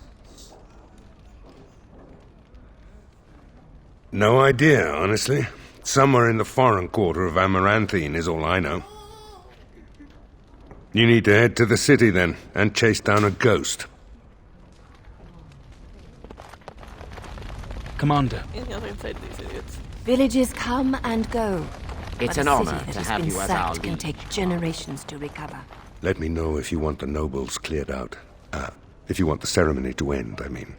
No idea, honestly. Somewhere in the foreign quarter of Amaranthine is all I know. You need to head to the city, then, and chase down a ghost. Commander. Anything else I can say to these idiots? Villages come and go. It's but an a honor city that to has have been you as our sacked can liege. take generations to recover. Let me know if you want the nobles cleared out. If you want the ceremony to end, I mean.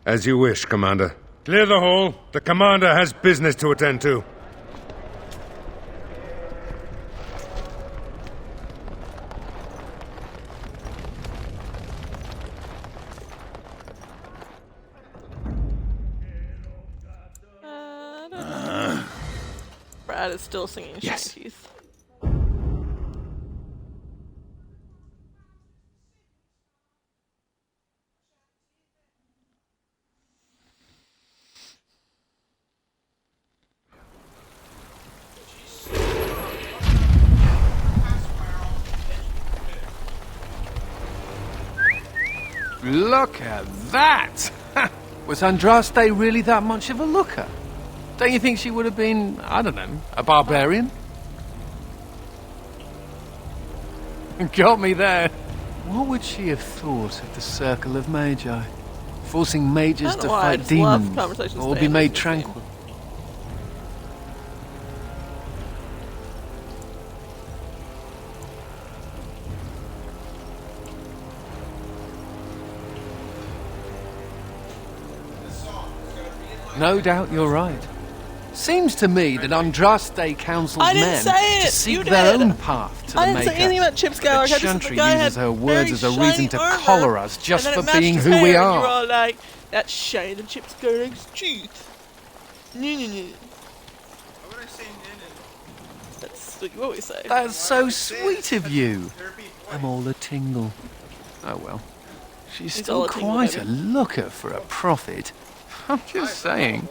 As you wish, Commander. Clear the hall. The Commander has business to attend to. Brad is still singing Yes. shanties. Look at that! Was Andraste really that much of a looker? Don't you think she would have been, I don't know, a barbarian? Got me there. What would she have thought of the Circle of Magi? forcing mages I don't to know why, I fight just love demons conversations or with be Anders made in this game. tranquil. No doubt you're right. Seems to me that Andraste counsels I didn't men say to it! seek You their did! own path to I the didn't Maker. say anything about Chip Skylark. I The just said the Chantry guy uses had her words as a very reason to shiny armor, collar us just and for then it matched being his who we hair, and you were are. all like, that's shiny than Chip Skylark's teeth. That's what you always say. That's so sweet of you. I'm all a tingle. Oh well. She's He's still all a tingle, quite baby. a looker for a prophet. I'm just saying.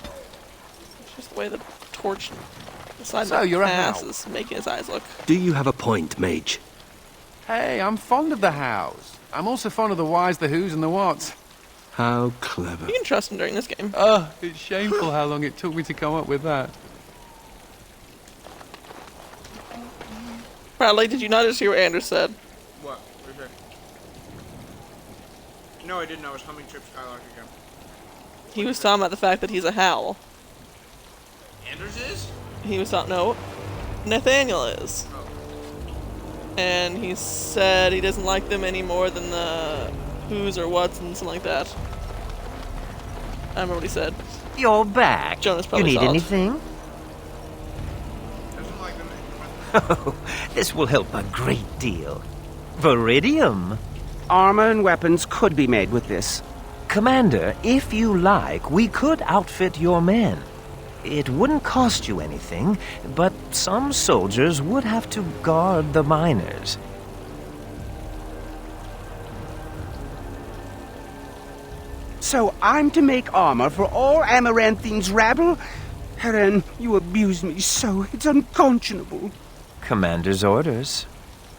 It's just the way the torch beside So the you're a pass howl. is making his eyes look. Do you have a point, Mage? Hey, I'm fond of the hows. I'm also fond of the whys, the whos, and the whats. How clever. You can trust him during this game. Oh, it's shameful how long it took me to come up with that. Bradley, did you not just hear what Anders said? What? What did you say? No, I didn't. I was humming Chip Skylark again. He was talking about the fact that he's a howl. Anders is? He was talking, no, Nathaniel is. And he said he doesn't like them any more than the who's or what's and something like that. I remember what he said. You're back. Jonas You probably need saw it. anything? Doesn't like them. Oh, this will help a great deal. Viridium. Armor and weapons could be made with this. Commander, if you like, we could outfit your men. It wouldn't cost you anything, but some soldiers would have to guard the miners. So I'm to make armor for all Amaranthine's rabble? Helen, you abuse me so. It's unconscionable. Commander's orders.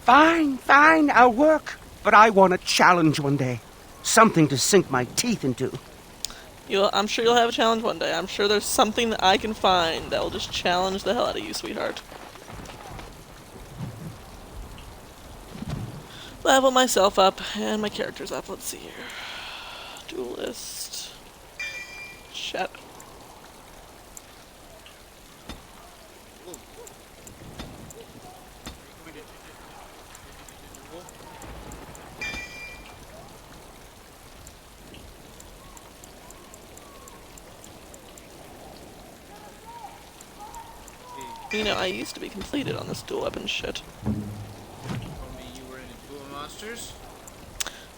Fine, I'll work. But I want a challenge one day. Something to sink my teeth into. I'm sure you'll have a challenge one day. I'm sure there's something that I can find that will just challenge the hell out of you, sweetheart. Level myself up and my characters up. Let's see here. Duelist. Shadow. You know, I used to be completed on this dual weapon shit. Told me you were into Duel Monsters?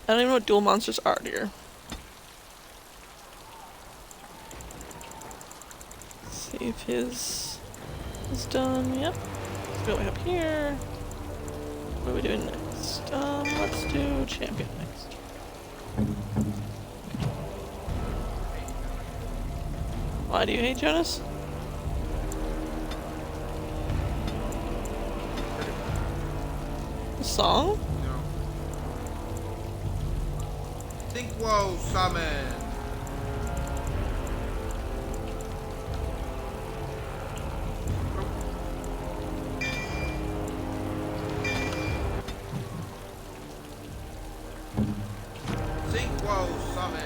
I don't even know what dual monsters are, dear. See if his is done. Yep. Let's go way up here. What are we doing next? Let's do champion next. Why do you hate Jonas? The song? No. Think whoa, summon. Think whoa, summon.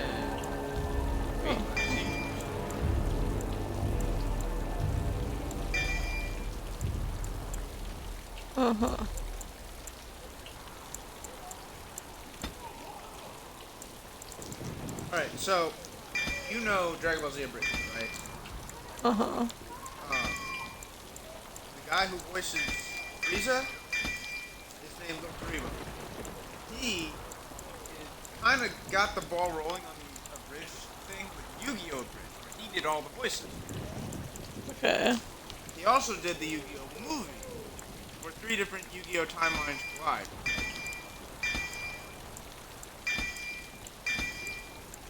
Wait, Uh-huh. Alright, so, you know Dragon Ball Z Abridged, right? Uh-huh. The guy who voices Frieza, his name's Kurima. He kind of got the ball rolling on the Abridged thing with Yu-Gi-Oh! Abridged, where he did all the voices. Okay. He also did the Yu-Gi-Oh! Movie, where 3 different Yu-Gi-Oh! Timelines collide.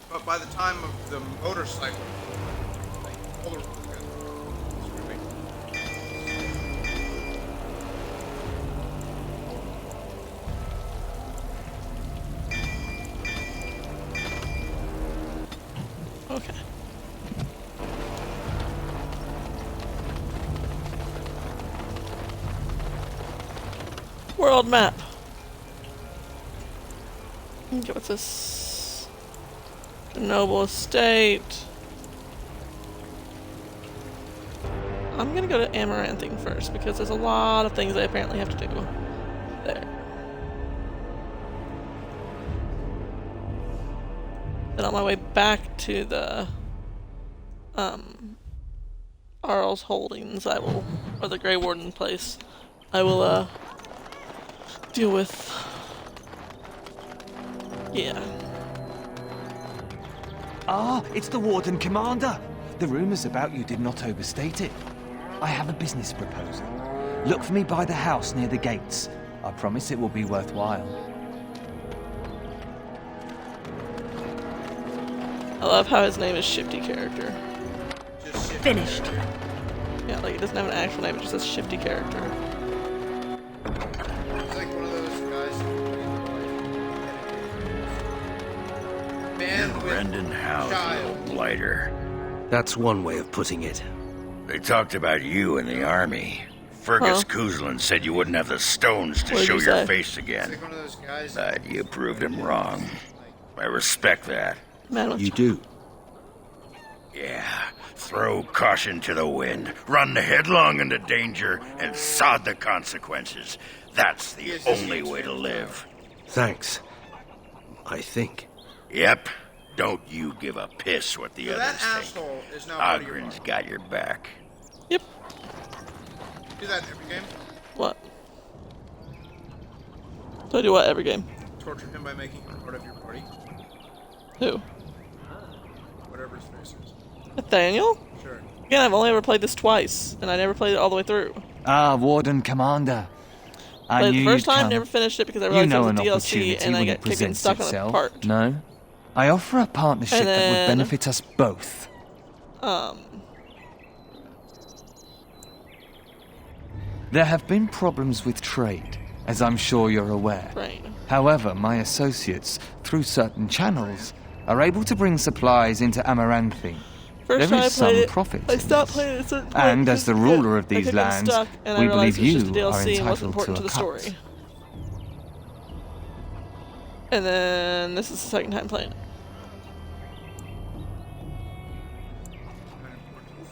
But by the time of the motorcycle, like, all the rules got screwed. Okay. World map. Okay, what's this? The noble estate. I'm gonna go to Amaranthine first because there's a lot of things I apparently have to do there. Then on my way back to the Arl's Holdings, I will, or the Grey Warden place, I will deal with, yeah. Ah, it's the Warden Commander. The rumors about you did not overstate it. I have a business proposal. Look for me by the house near the gates. I promise it will be worthwhile. I love how his name is Shifty Character. Just shifty. Finished. Yeah, like it doesn't have an actual name, it just says Shifty Character. He's like one of those guys who man with Brendan House, child. blighter. That's one way of putting it. They talked about you in the army. Fergus Kuzlin said you wouldn't have the stones to What did show you your say? face He's again. like one of those guys. But you proved him wrong. I respect that. Man with You do. Yeah. Throw caution to the wind, run headlong into danger, and sod the consequences. That's the only way to live. Thanks. I think. Yep. Don't you give a piss what the So others that think. asshole is now part of your Ogren's farm. got your back. Yep. Do that in every game. What? So I do what every game? Torture him by making him part of your party. Who? Whatever his face is. Nathaniel? Sure. Again, I've only ever played this twice, and I never played it all the way through. Ah, Warden Commander. I Played it knew the first you'd time, come. never finished it because I You realized know it an was a DLC, opportunity and I when get it taken presents stuck on a itself. part. No? I offer a partnership And that would then- benefit us both. There have been problems with trade, as I'm sure you're aware. Right. However, my associates, through certain channels, are able to bring supplies into Amaranthine. First There time I is some played it, profit I in stopped this. playing it at a certain point And because as the ruler of I these kept getting lands, stuck, and I we realized believe it was just a you are DLC and wasn't entitled important to to a the cut. story. And then this is the second time playing it.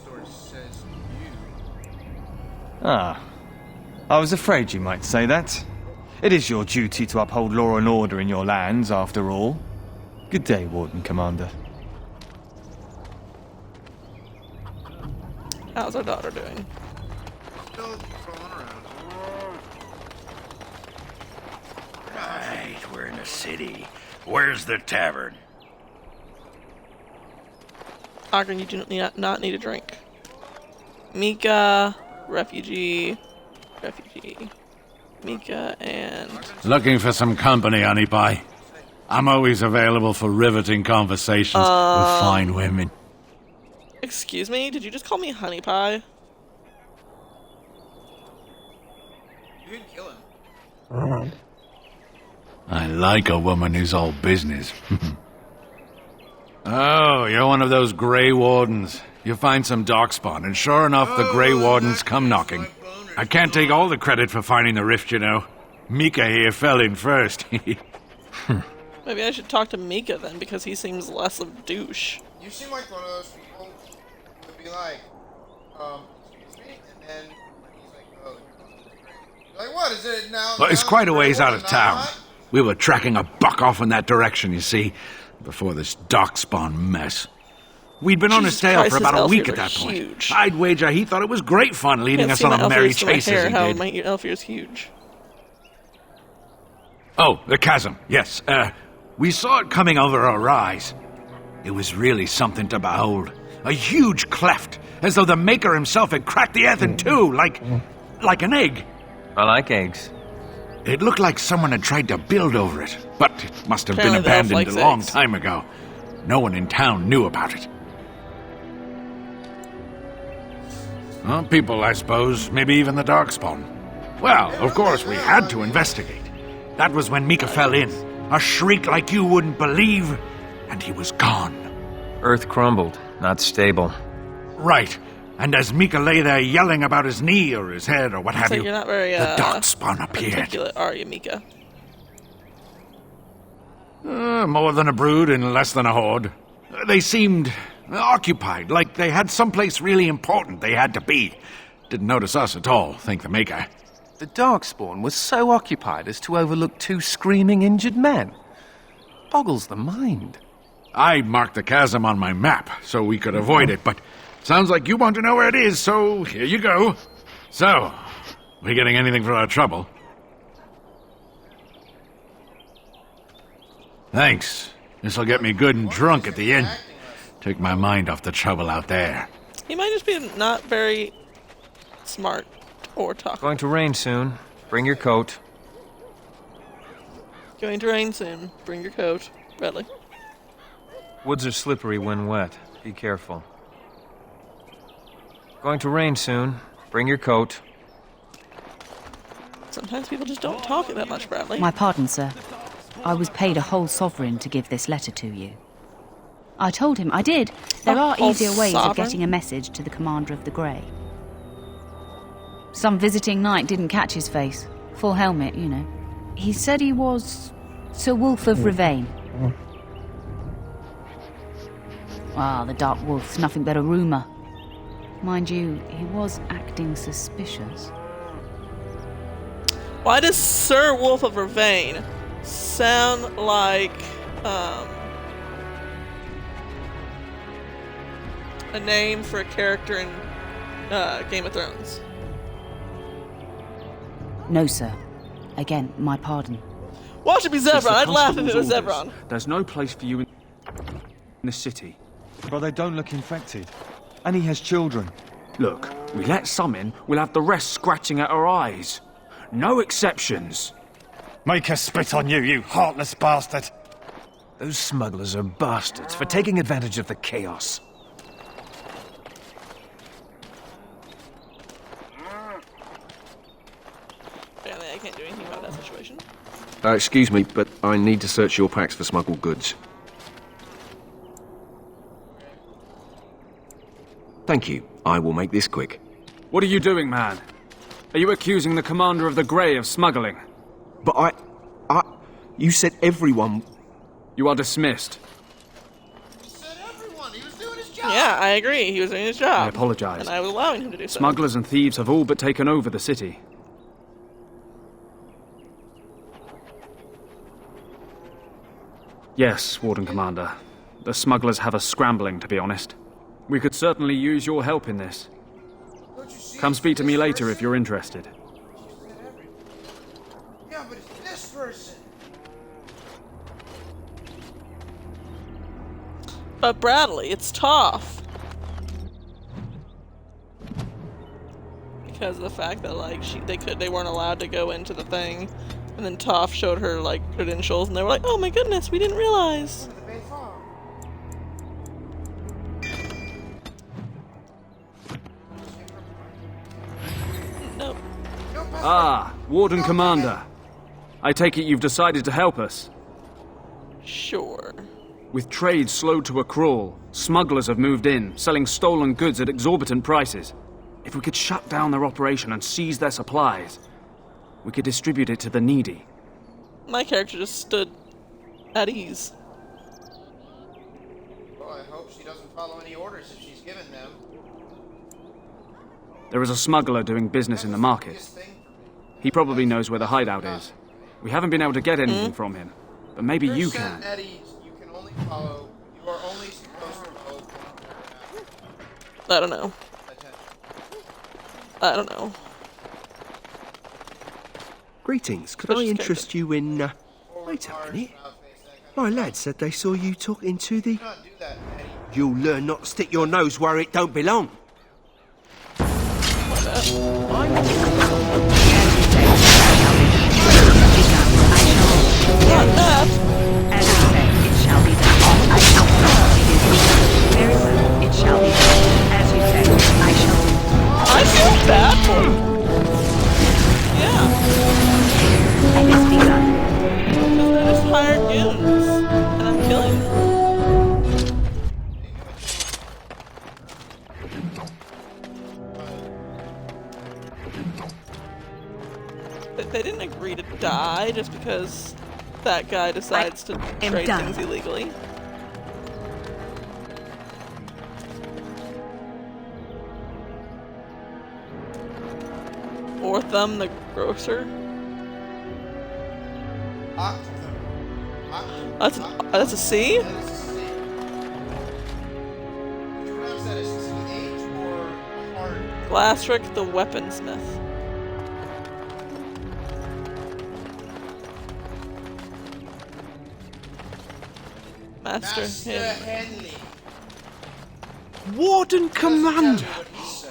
Source says you. Ah. I was afraid you might say that. It is your duty to uphold law and order in your lands, after all. Good day, Warden Commander. How's our daughter doing? Still crawling around. Right, we're in the city. Where's the tavern? Ogren, you do not need a drink. Mika, refugee. Mika, and... Looking for some company, honey pie. I'm always available for riveting conversations with fine women. Excuse me? Did you just call me honey pie? You could kill him. I like a woman who's all business. Oh, you're one of those Grey Wardens. You find some darkspawn, and sure enough, the Grey Wardens come knocking. I can't take all the credit for finding the rift, you know. Mika here fell in first. Maybe I should talk to Mika then, because he seems less of a douche. You seem like one of those people who would be like, excuse me, and then he's like, oh, you're like, what is it now? Well, it's now quite a the ways Grey out Warden of not town. hot? We were tracking a buck off in that direction, you see, before this darkspawn mess. We'd been on his Jesus tail Christ, for about his a elf week ears at that are point. huge. I'd wager he thought it was great fun leading Can't us see on my a elf merry ears through my chase hair, as he how did. my elf ear's huge. Oh, the chasm, yes. We saw it coming over a rise. It was really something to behold. A huge cleft, as though the Maker himself had cracked the earth in two, like an egg. I like eggs. It looked like someone had tried to build over it, but it must have been Apparently the elf abandoned likes a long eggs. time ago. No one in town knew about it. Well, people, I suppose, maybe even the Darkspawn. Well, of course, we had to investigate. That was when Mika fell in. A shriek like you wouldn't believe, and he was gone. Earth crumbled, not stable. Right. And as Mika lay there yelling about his knee or his head or what have So you, you're not very, the Darkspawn appeared. articulate, are you, Mika? More than a brood and less than a horde. They seemed occupied, like they had someplace really important they had to be. Didn't notice us at all, thank the Maker. The Darkspawn was so occupied as to overlook 2 screaming injured men. Boggles the mind. I marked the chasm on my map so we could avoid it, but sounds like you want to know where it is, so here you go. So, we getting anything for our trouble? Thanks. This'll get me good and drunk at the end. Take my mind off the trouble out there. He might just be not very smart or talkative. Going to rain soon. Bring your coat. Going to rain soon. Bring your coat. Bradley. Woods are slippery when wet. Be careful. Going to rain soon. Bring your coat. Sometimes people just don't talk that much, Bradley. My pardon, sir. I was paid a whole sovereign to give this letter to you. I told him I did. There are easier ways of getting a message to the Commander of the Grey. Some visiting knight didn't catch his face. Full helmet, you know. He said he was Sir Wolf of Ravain. Ah, the Dark Wolf's nothing but a rumour. Mind you, he was acting suspicious. Why does Sir Wolf of Ravain sound like a name for a character in Game of Thrones? No, sir. Again, my pardon. Watch it be Zebron. I'd laugh if it was Zebron. There's no place for you in the city. But they don't look infected. And he has children. Look, we let some in, we'll have the rest scratching at our eyes. No exceptions. Make us spit on you, you heartless bastard! Those smugglers are bastards for taking advantage of the chaos. Apparently I can't do anything about that situation. Excuse me, but I need to search your packs for smuggled goods. Thank you. I will make this quick. What are you doing, man? Are you accusing the Commander of the Grey of smuggling? But you said everyone... You are dismissed. Yeah, I agree. He was doing his job. I apologize. And I was allowing him to do so. Smugglers and thieves have all but taken over the city. Yes, Warden Commander. The smugglers have us scrambling, to be honest. We could certainly use your help in this. Come speak to me later if you're interested. Yeah, but it's this person. But Bradley, it's Toph. Because of the fact that like they weren't allowed to go into the thing, and then Toph showed her like credentials, and they were like, "Oh my goodness, we didn't realize." No. Ah, Warden Commander. I take it you've decided to help us. Sure. With trade slowed to a crawl, smugglers have moved in, selling stolen goods at exorbitant prices. If we could shut down their operation and seize their supplies, we could distribute it to the needy. My character just stood at ease. Well, I hope she doesn't follow any orders if she's given them. There is a smuggler doing business in the market. He probably knows where the hideout is. We haven't been able to get anything from him, but maybe you can. At ease. You can only follow. You are only supposed to follow. I don't know. I don't know. Greetings. Could I interest you in... Wait a minute. My lad said they saw you talking to the... You'll learn not to stick your nose where it don't belong. As you say, it shall be done. I shall do it. Very well, it shall be done. As you say, I shall do it. I feel bad for him. Yeah. Let this be done. Because they're just hired goons, and I'm killing them. They didn't agree to die just because that guy decides to trade things illegally. Northam the grocer. That's a C? Glastrick the weaponsmith. Master Henley. Warden Commander!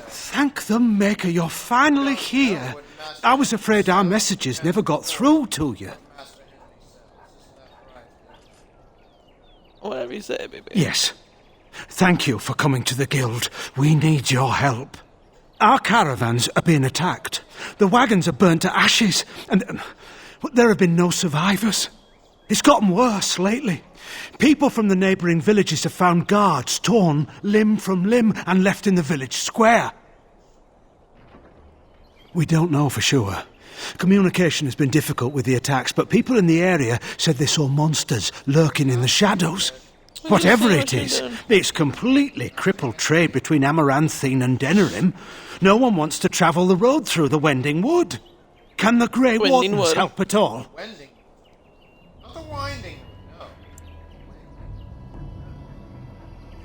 Thank the Maker you're finally here. I was afraid our messages never got through to you. Whatever you say, baby. Yes. Thank you for coming to the Guild. We need your help. Our caravans are being attacked. The wagons are burnt to ashes, and there have been no survivors. It's gotten worse lately. People from the neighbouring villages have found guards torn limb from limb and left in the village square. We don't know for sure. Communication has been difficult with the attacks, but people in the area said they saw monsters lurking in the shadows. Whatever it is, it's completely crippled trade between Amaranthine and Denerim. No one wants to travel the road through the Wending Wood. Can the Grey Wardens help at all? Wending. Not the winding. No.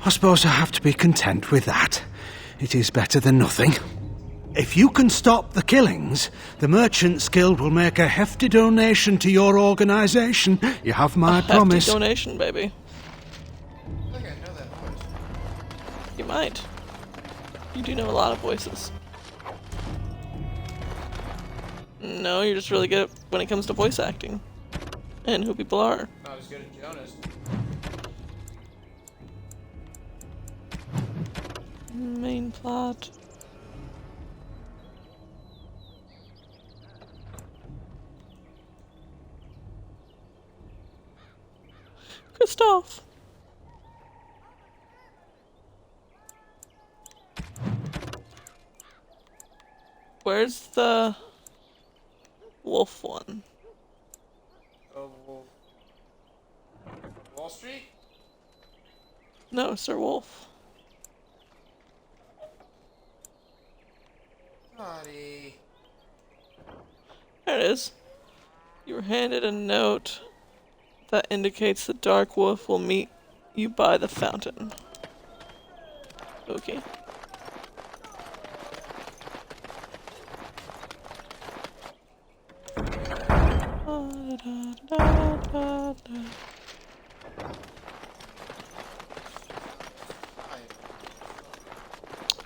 I suppose I have to be content with that. It is better than nothing. If you can stop the killings, the Merchants Guild will make a hefty donation to your organisation. You have my promise. Hefty donation, baby. I think I know that voice. You might. You do know a lot of voices. No, you're just really good when it comes to voice acting. And who people are. Not as good as Jonas. Main plot. Kristoff. Where's the wolf one? Wall Street? No, Sir Wolf. Naughty. There it is. You were handed a note that indicates the Dark Wolf will meet you by the fountain. Okay.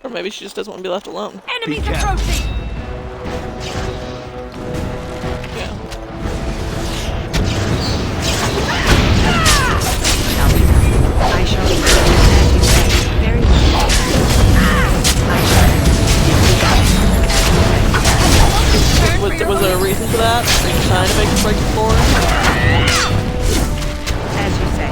Or maybe she just doesn't want to be left alone. Enemies approaching! I shall be as you say. Very well. Was there a reason for that? Are you trying to make us break the floor? As you say.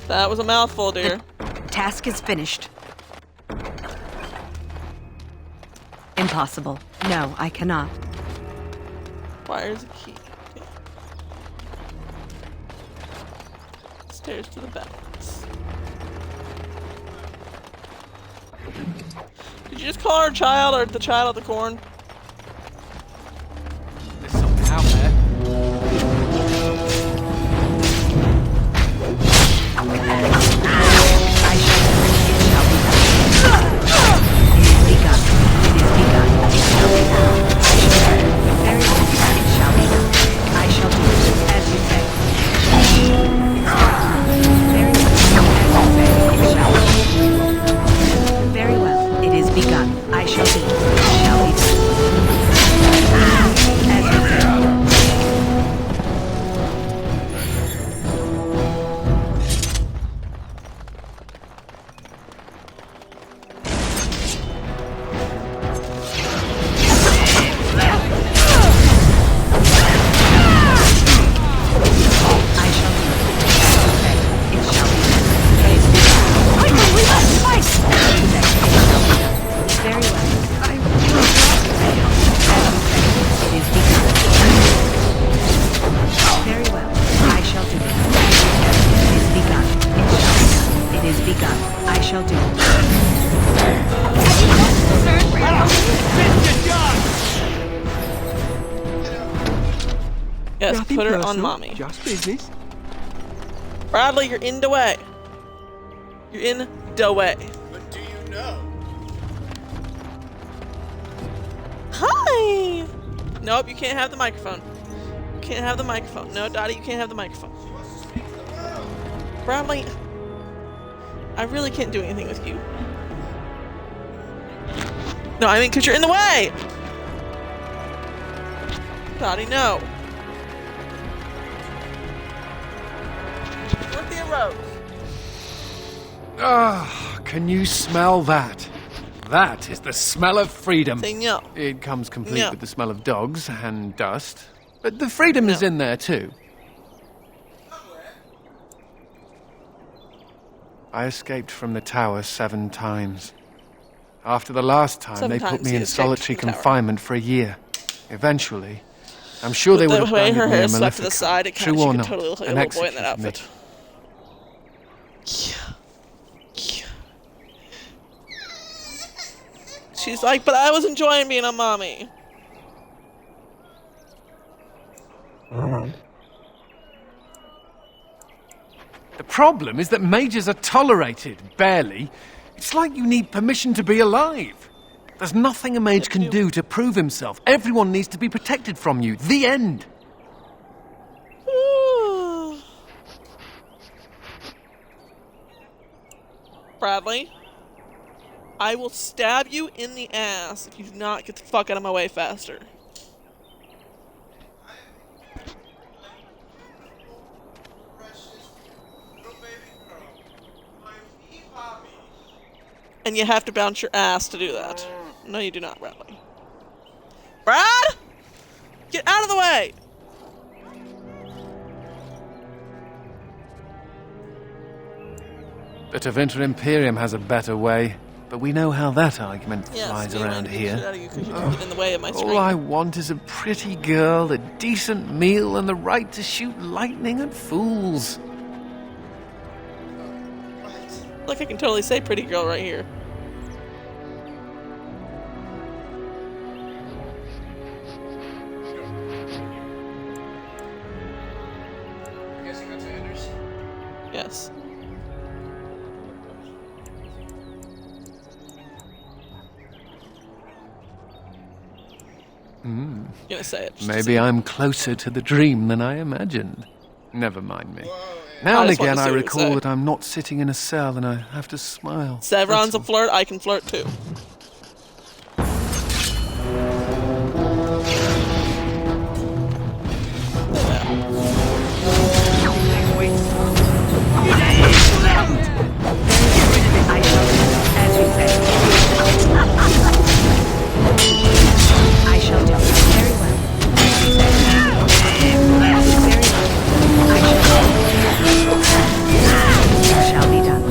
That was a mouthful, dear. Task is finished. Impossible. No, I cannot. Wires a key. Okay. Stairs to the balance. Did you just call her a child or the child of the corn? There's something out there. Very well. It is begun. I shall do. Shall be done. is begun. I shall do it. Yes, Nothing put her personal, on mommy. Just business. Bradley, you're in the way. You're in the way. But do you know? Hi! Nope, you can't have the microphone. You can't have the microphone. No, Dottie, you can't have the microphone. Bradley, I really can't do anything with you. No, I mean, because you're in the way! Dottie, no. Dorothea Rose. Ah, can you smell that? That is the smell of freedom. Say no. It comes complete No. with the smell of dogs and dust. But the freedom is in there too. I escaped from the tower 7 times. After the last time, 7 they put times me you in escaped solitary from the tower. confinement for a year. Eventually, I'm sure they With would the have way her branded me hair a swept to the Maleficant. side, it True she or could not, totally look like a and little boy in that executed me. outfit. She's like, but I was enjoying being a mommy. The problem is that mages are tolerated, barely. It's like you need permission to be alive. There's nothing a mage can do to prove himself. Everyone needs to be protected from you. The end. Bradley, I will stab you in the ass if you do not get the fuck out of my way faster. And you have to bounce your ass to do that. No, you do not, Bradley. Brad! Get out of the way! But Avinter Imperium has a better way. But we know how that argument Yes, flies me around wanting to get here. shit out of you 'cause you're getting in the way of my screen. All I want is a pretty girl, a decent meal, and the right to shoot lightning at fools. Look, I can totally say pretty girl right here. I guess you got to Anders. Yes. Gonna say it. just to Maybe I'm closer to the dream than I imagined. Never mind me. Now I and just wanted again to I see what it would recall say. that I'm not sitting in a cell and I have to smile. Sevron's a flirt, I can flirt too. I shall do it. Very well. It shall be done.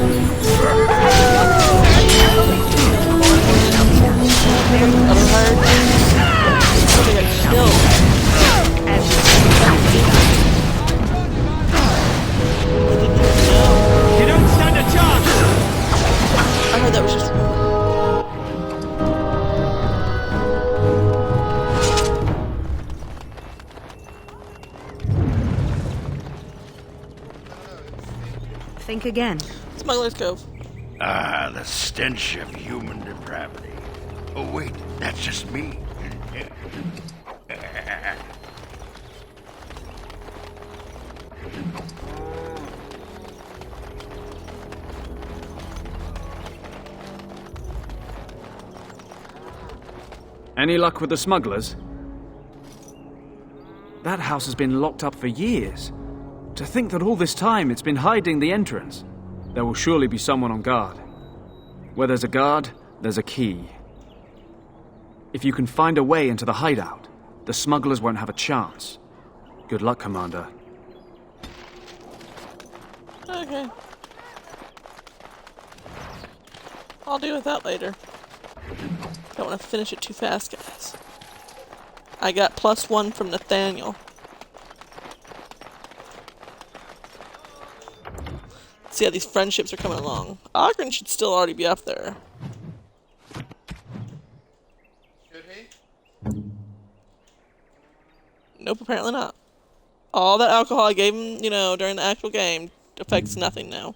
You don't stand a chance! I heard that was just Think again. Smuggler's Cove. Ah, the stench of human depravity. Oh, wait, that's just me. Any luck with the smugglers? That house has been locked up for years. To think that all this time it's been hiding the entrance. There will surely be someone on guard. Where there's a guard, there's a key. If you can find a way into the hideout, the smugglers won't have a chance. Good luck, Commander. Okay. I'll deal with that later. Don't want to finish it too fast, guys. I got +1 from Nathaniel. See how these friendships are coming along. Ogren should still already be up there. Should he? Nope, apparently not. All that alcohol I gave him, you know, during the actual game affects nothing now.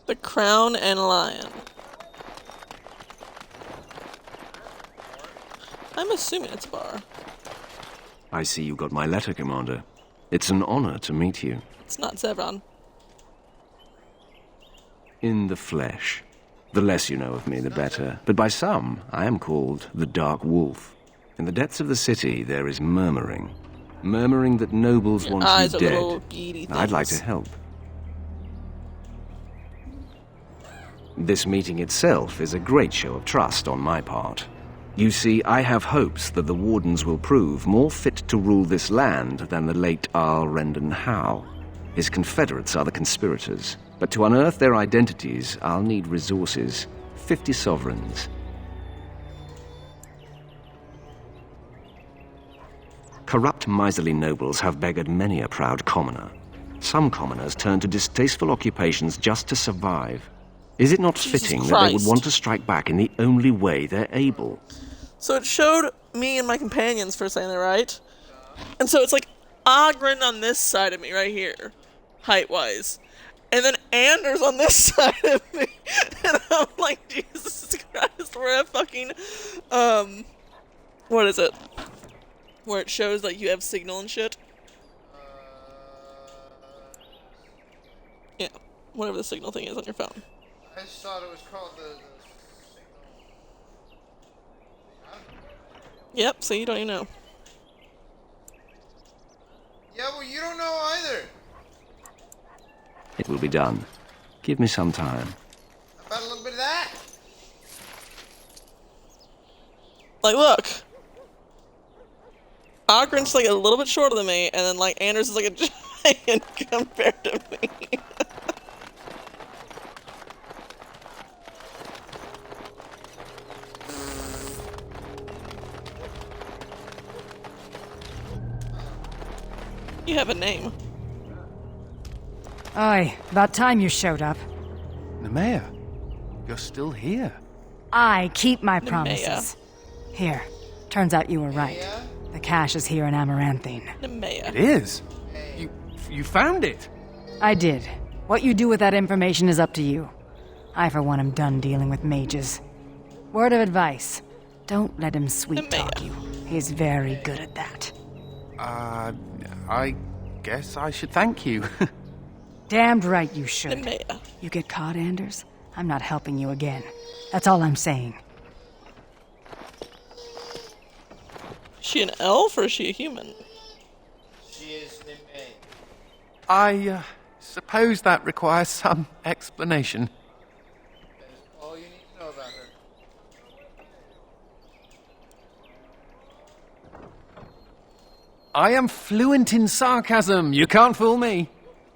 The Crown and Lion. I'm assuming it's a bar. I see you got my letter, Commander. It's an honor to meet you. It's not Zevran. In the flesh. The less you know of me, the better. But by some, I am called the Dark Wolf. In the depths of the city, there is murmuring. Murmuring that nobles want you dead. I'd like to help. This meeting itself is a great show of trust on my part. You see, I have hopes that the Wardens will prove more fit to rule this land than the late Arl Rendon Howe. His confederates are the conspirators, but to unearth their identities, I'll need resources. 50 sovereigns. Corrupt, miserly nobles have beggared many a proud commoner. Some commoners turn to distasteful occupations just to survive. Is it not fitting that they would want to strike back in the only way they're able? So it showed me and my companions for saying that, right? And so it's like Ogren on this side of me right here, height-wise. And then Anders on this side of me. And I'm like, Jesus Christ, we're at fucking, what is it? Where it shows like you have signal and shit. Yeah, whatever the signal thing is on your phone. I just thought it was called the signal. Yep, so you don't even know. Yeah, well, you don't know either. It will be done. Give me some time. How about a little bit of that? Like, look. Ogren's like a little bit shorter than me, and then like Anders is like a giant compared to me. You have a name. Aye, about time you showed up. Nemea, you're still here. I keep my promises. Here, turns out you were right. The cache is here in Amaranthine. It is? You found it? I did. What you do with that information is up to you. I, for one, am done dealing with mages. Word of advice. Don't let him sweet-talk you. He's very good at that. I guess I should thank you. Damned right you should. You get caught, Anders? I'm not helping you again. That's all I'm saying. Is she an elf or is she a human? She is Nimue. I suppose that requires some explanation. That is all you need to know about her. I am fluent in sarcasm. You can't fool me.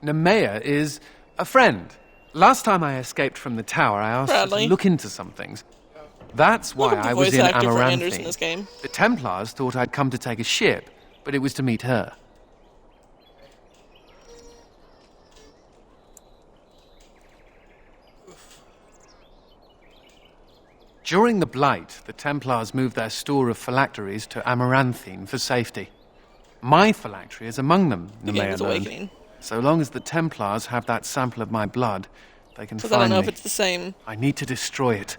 Nemea is a friend. Last time I escaped from the tower, I asked her to look into some things. That's why I was in Amaranthine. In this game. The Templars thought I'd come to take a ship, but it was to meet her. During the Blight, the Templars moved their store of phylacteries to Amaranthine for safety. My phylactery is among them, Nemea learned. So long as the Templars have that sample of my blood, they can find me. I don't know if it's the same. I need to destroy it.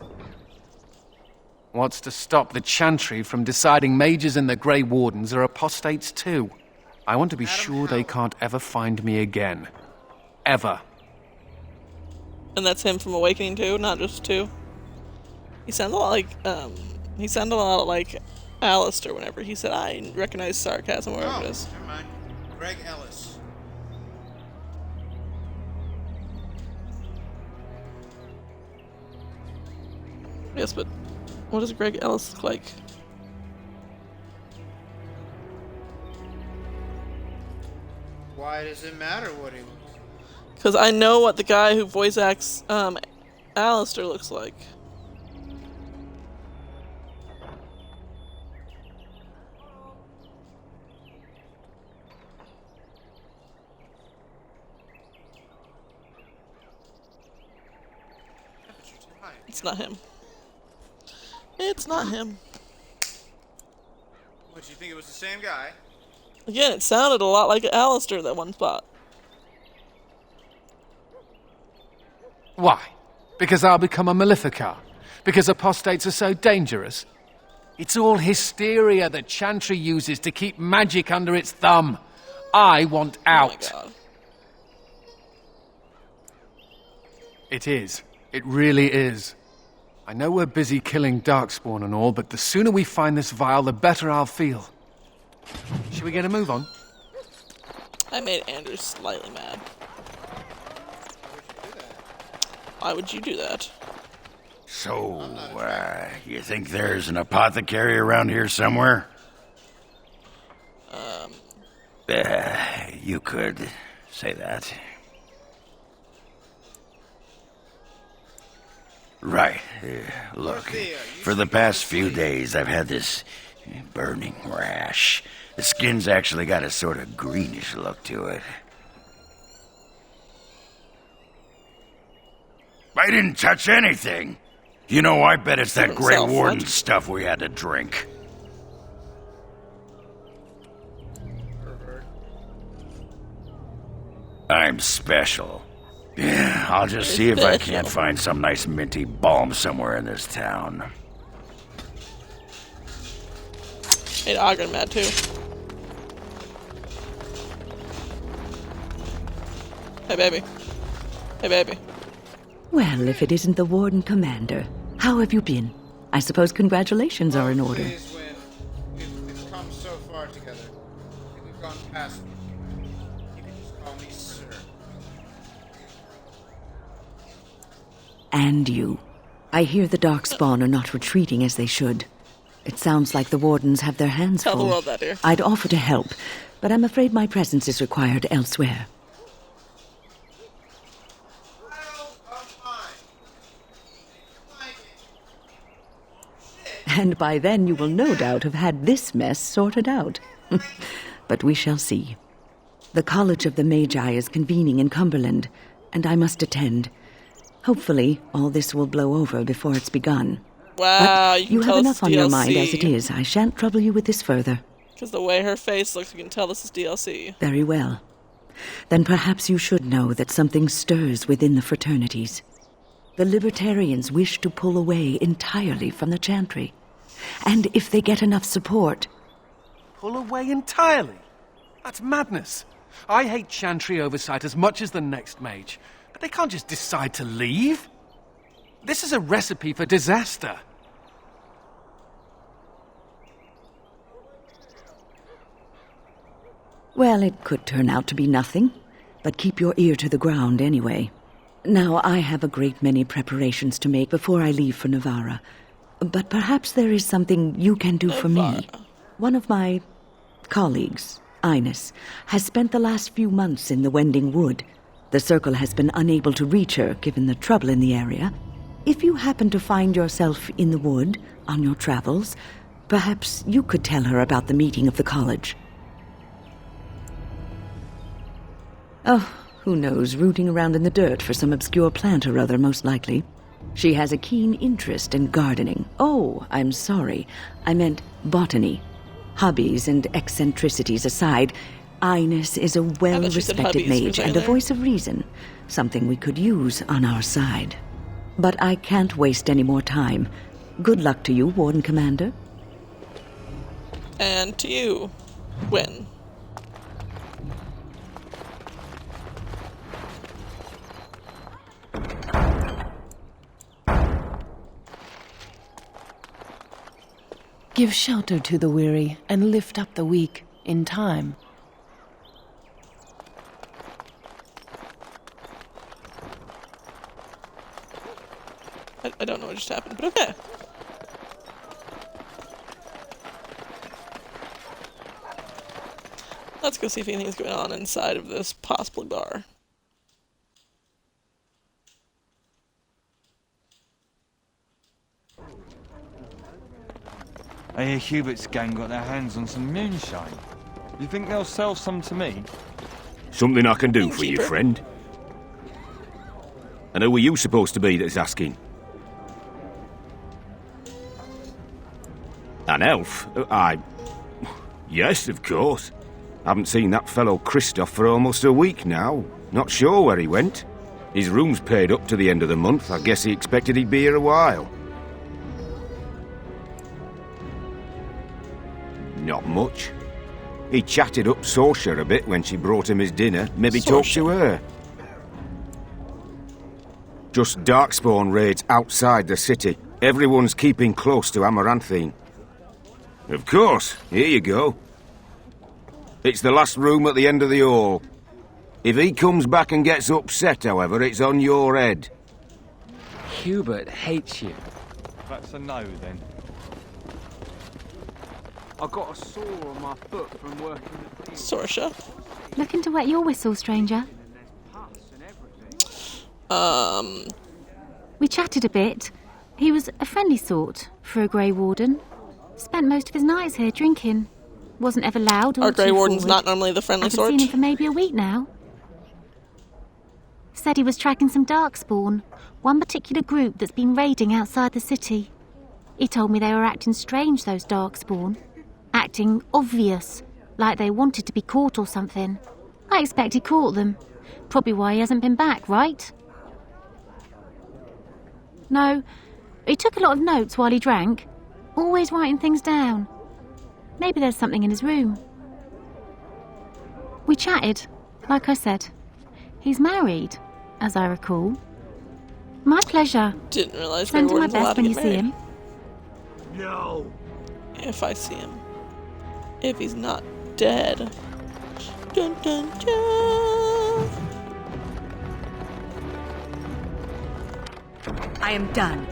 What's to stop the Chantry from deciding mages and the Grey Wardens are apostates too? I want to be sure they can't ever find me again. Ever. And that's him from Awakening 2, not just 2. He sounds a lot like Alistair whenever he said, I recognize sarcasm wherever it is. Never mind. Greg Ellis. Yes, but what does Greg Ellis look like? Why does it matter what he looks like? Because I know what the guy who voice acts Alistair looks like. It's not him. It's not him. What, you think it was the same guy? Again, it sounded a lot like Alistair at that one spot. Why? Because I'll become a Maleficar? Because apostates are so dangerous? It's all hysteria that Chantry uses to keep magic under its thumb. I want out. Oh my God. It is. It really is. I know we're busy killing Darkspawn and all, but the sooner we find this vial, the better I'll feel. Should we get a move on? I made Anders slightly mad. Why would you do that? So, you think there's an apothecary around here somewhere? You could say that. Right. Look, for the past few days I've had this burning rash. The skin's actually got a sort of greenish look to it. I didn't touch anything. You know, I bet it's that Grey Warden stuff we had to drink. I'm special. Yeah, I'll just see if I can't find some nice minty balm somewhere in this town. Made Ogren mad too. Hey baby. Hey baby. Well, if it isn't the Warden Commander, how have you been? I suppose congratulations are in order. We've come so far together. I think we've gone past. You can just call me sir. And you. I hear the Darkspawn are not retreating as they should. It sounds like the Wardens have their hands full. Tell the world that, dear. I'd offer to help, but I'm afraid my presence is required elsewhere. And by then you will no doubt have had this mess sorted out. But we shall see. The College of the Magi is convening in Cumberland, and I must attend. Hopefully, all this will blow over before it's begun. Wow, but you have enough on your mind as it is. I shan't trouble you with this further. Because the way her face looks, you can tell this is DLC. Very well. Then perhaps you should know that something stirs within the fraternities. The Libertarians wish to pull away entirely from the Chantry. And if they get enough support... Pull away entirely? That's madness. I hate Chantry oversight as much as the next mage. But they can't just decide to leave. This is a recipe for disaster. Well, it could turn out to be nothing. But keep your ear to the ground anyway. Now, I have a great many preparations to make before I leave for Navarra. But perhaps there is something you can do for me. One of my colleagues, Ines, has spent the last few months in the Wending Wood. The Circle has been unable to reach her, given the trouble in the area. If you happen to find yourself in the wood on your travels, perhaps you could tell her about the meeting of the college. Oh, who knows, rooting around in the dirt for some obscure plant or other, most likely. She has a keen interest in gardening. Oh, I'm sorry. I meant botany. Hobbies and eccentricities aside, Ines is a well-respected mage and a voice of reason, something we could use on our side. But I can't waste any more time. Good luck to you, Warden Commander. And to you, Gwen. Give shelter to the weary and lift up the weak in time. I don't know what just happened, but okay. Let's go see if anything's going on inside of this possible bar. I hear Hubert's gang got their hands on some moonshine. You think they'll sell some to me? Something I can do for you, friend. And who are you supposed to be that's asking? An elf? Yes, of course. Haven't seen that fellow Christoph for almost a week now. Not sure where he went. His room's paid up to the end of the month. I guess he expected he'd be here a while. Not much. He chatted up Sorsha a bit when she brought him his dinner. Maybe talked to her. Just Darkspawn raids outside the city. Everyone's keeping close to Amaranthine. Of course. Here you go. It's the last room at the end of the hall. If he comes back and gets upset, however, it's on your head. Hubert hates you. That's a no, then. I got a sore on my foot from working the field. Sorsha. Looking to wet your whistle, stranger? We chatted a bit. He was a friendly sort for a Grey Warden. Spent most of his nights here drinking. Wasn't ever loud or Our Grey too Warden's forward. not normally the friendly sort. Haven't seen him for maybe a week now. Said he was tracking some Darkspawn, one particular group that's been raiding outside the city. He told me they were acting strange, those Darkspawn. Acting obvious, like they wanted to be caught or something. I expect he caught them. Probably why he hasn't been back, right? No, he took a lot of notes while he drank, always writing things down. Maybe there's something in his room. We chatted, like I said. He's married, as I recall. My pleasure. Didn't realize Grey Send him my Warden's allowed best to when you get see married. him. No. If I see him. If he's not dead. Dun dun dun. I am done.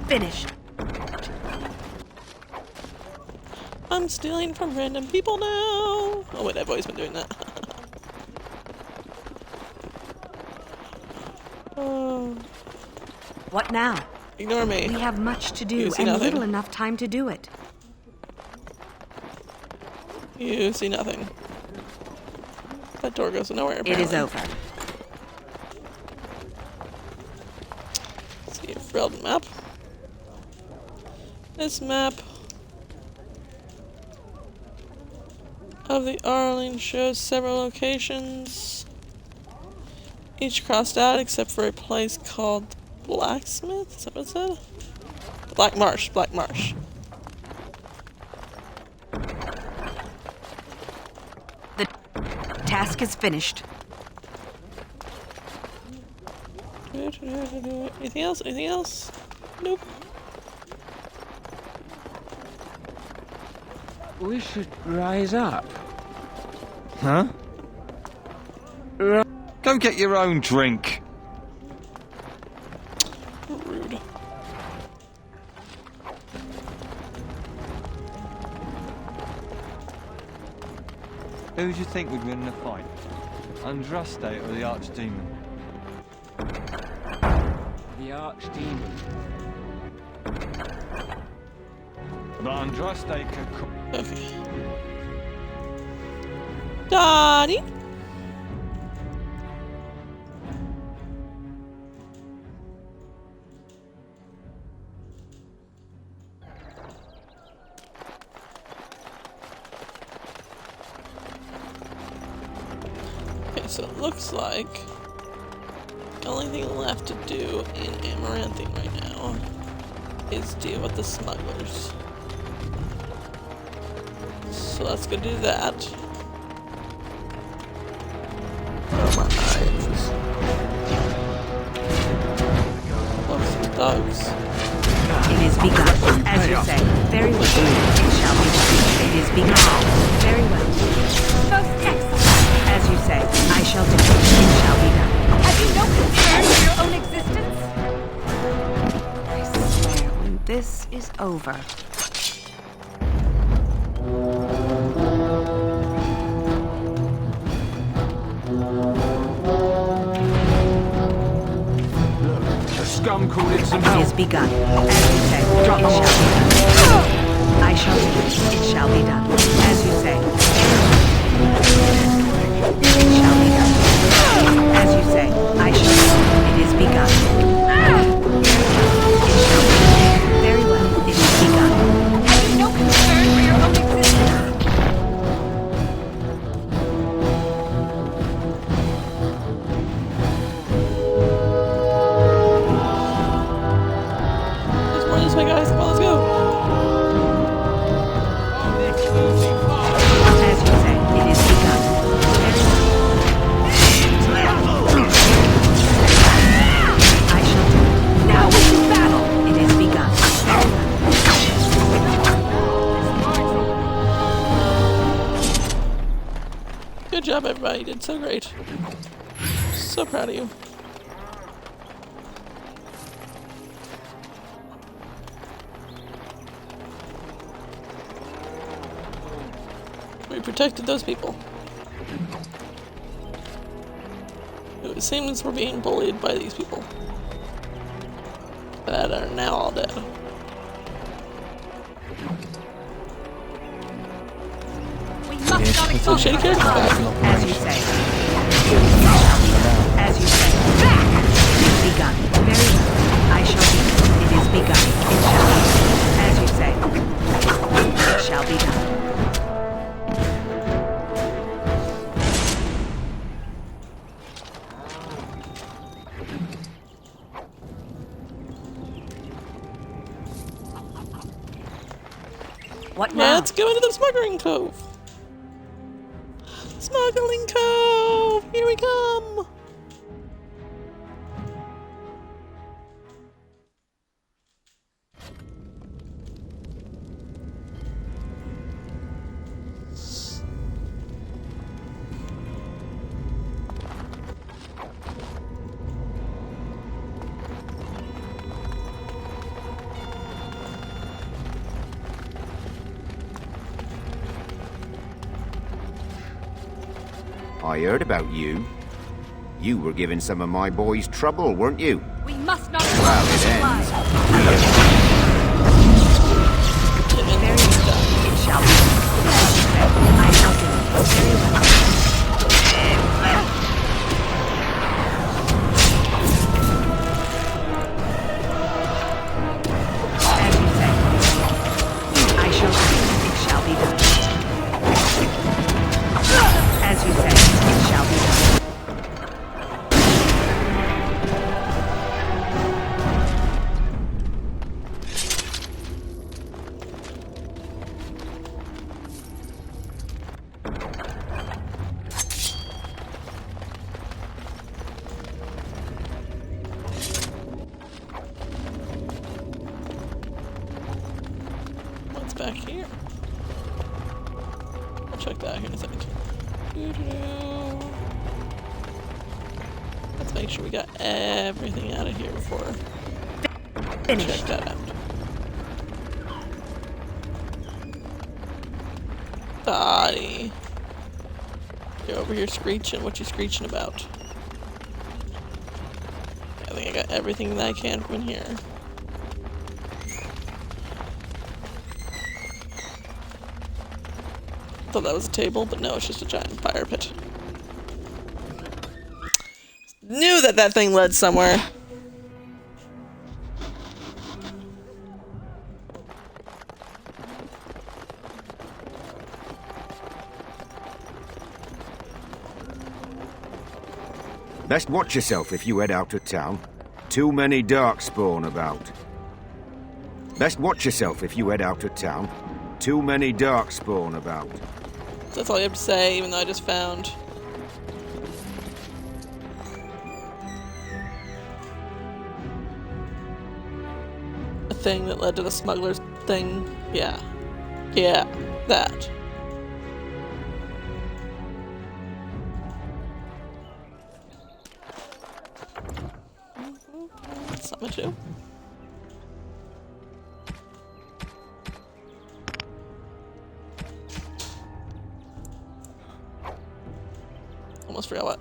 Finished. I'm stealing from random people now. Oh wait, I've always been doing that. What now? Ignore me. We have much to do You see and nothing. little enough time to do it. You see nothing. That door goes nowhere. It is apparently. over. See a frilled map. This map of the Arling shows several locations, each crossed out except for a place called Blacksmith. Is that what it said? Black Marsh. Black Marsh. The task is finished. Anything else? Anything else? Nope. We should rise up. Huh? Go get your own drink. Rude. Who do you think would win the fight? Andraste or the Archdemon? The Archdemon. But Andraste can... Okay. Donnie? Okay, so it looks like the only thing left to do in Amaranthine right now is deal with the smugglers. So let's go do that. Dogs. It is begun, as you say. Very well. It shall be done. It is begun. Very well. Most excellent. As you say, I shall do it. It shall be done. Have you no concern for your own existence? I swear, when this is over... scum called in some It help. is begun. As you say, drop the shall be done. I shall do it. It shall be done. As you say. It shall be done. As you say, I shall do it. It is begun. It shall be done. Very well. It is begun. Have you no concern for your own existence? There's more this way, guys. Come on, let's go. As you say, it is begun. I shall do it. Now we do battle. It is begun. Good job, everybody. You did so great. So proud of you. We protected those people. It seems we're being bullied by these people that are now all dead. We must not exalt Shady character back. As you say. As you say. Back! It is begun. Very well. I shall be. It is begun. It shall be. As you say. It shall be done. What now? Let's go into the smuggling cove. Smuggling cove! Here we come! I heard about you. You were giving some of my boys trouble, weren't you? We must not Well, it ends. It shall be. I shall do it. Very well. As you say. I shall do it. It shall be done. As you say, it shall be done. What's back here? I'll check that here in a second. Doo-doo-doo. Let's make sure we got everything out of here before we check that out. Dottie. You're over here screeching. What you screeching about? I think I got everything that I can from in here. Thought that was a table, but no, it's just a giant fire pit. Knew that that thing led somewhere. Best watch yourself if you head out of town. Too many darkspawn about. Best watch yourself if you head out of town. Too many darkspawn about. That's all you have to say, even though I just found a thing that led to the smuggler's thing. Yeah. Yeah, that. Something to do. Almost forgot what.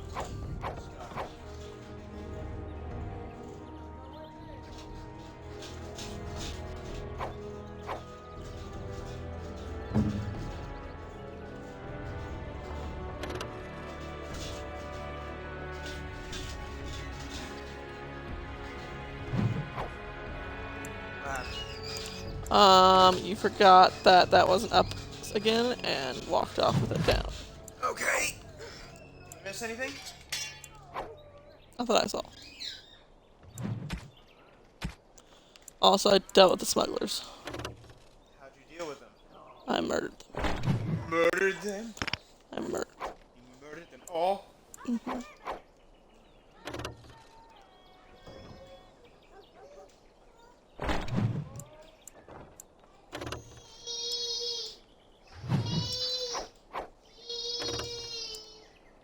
You forgot that that wasn't up again and walked off with it down. Okay. Miss anything? Not that I saw. Also, I dealt with the smugglers. How'd you deal with them? I murdered them. Murdered them? I murdered. You murdered them all? Mm-hmm.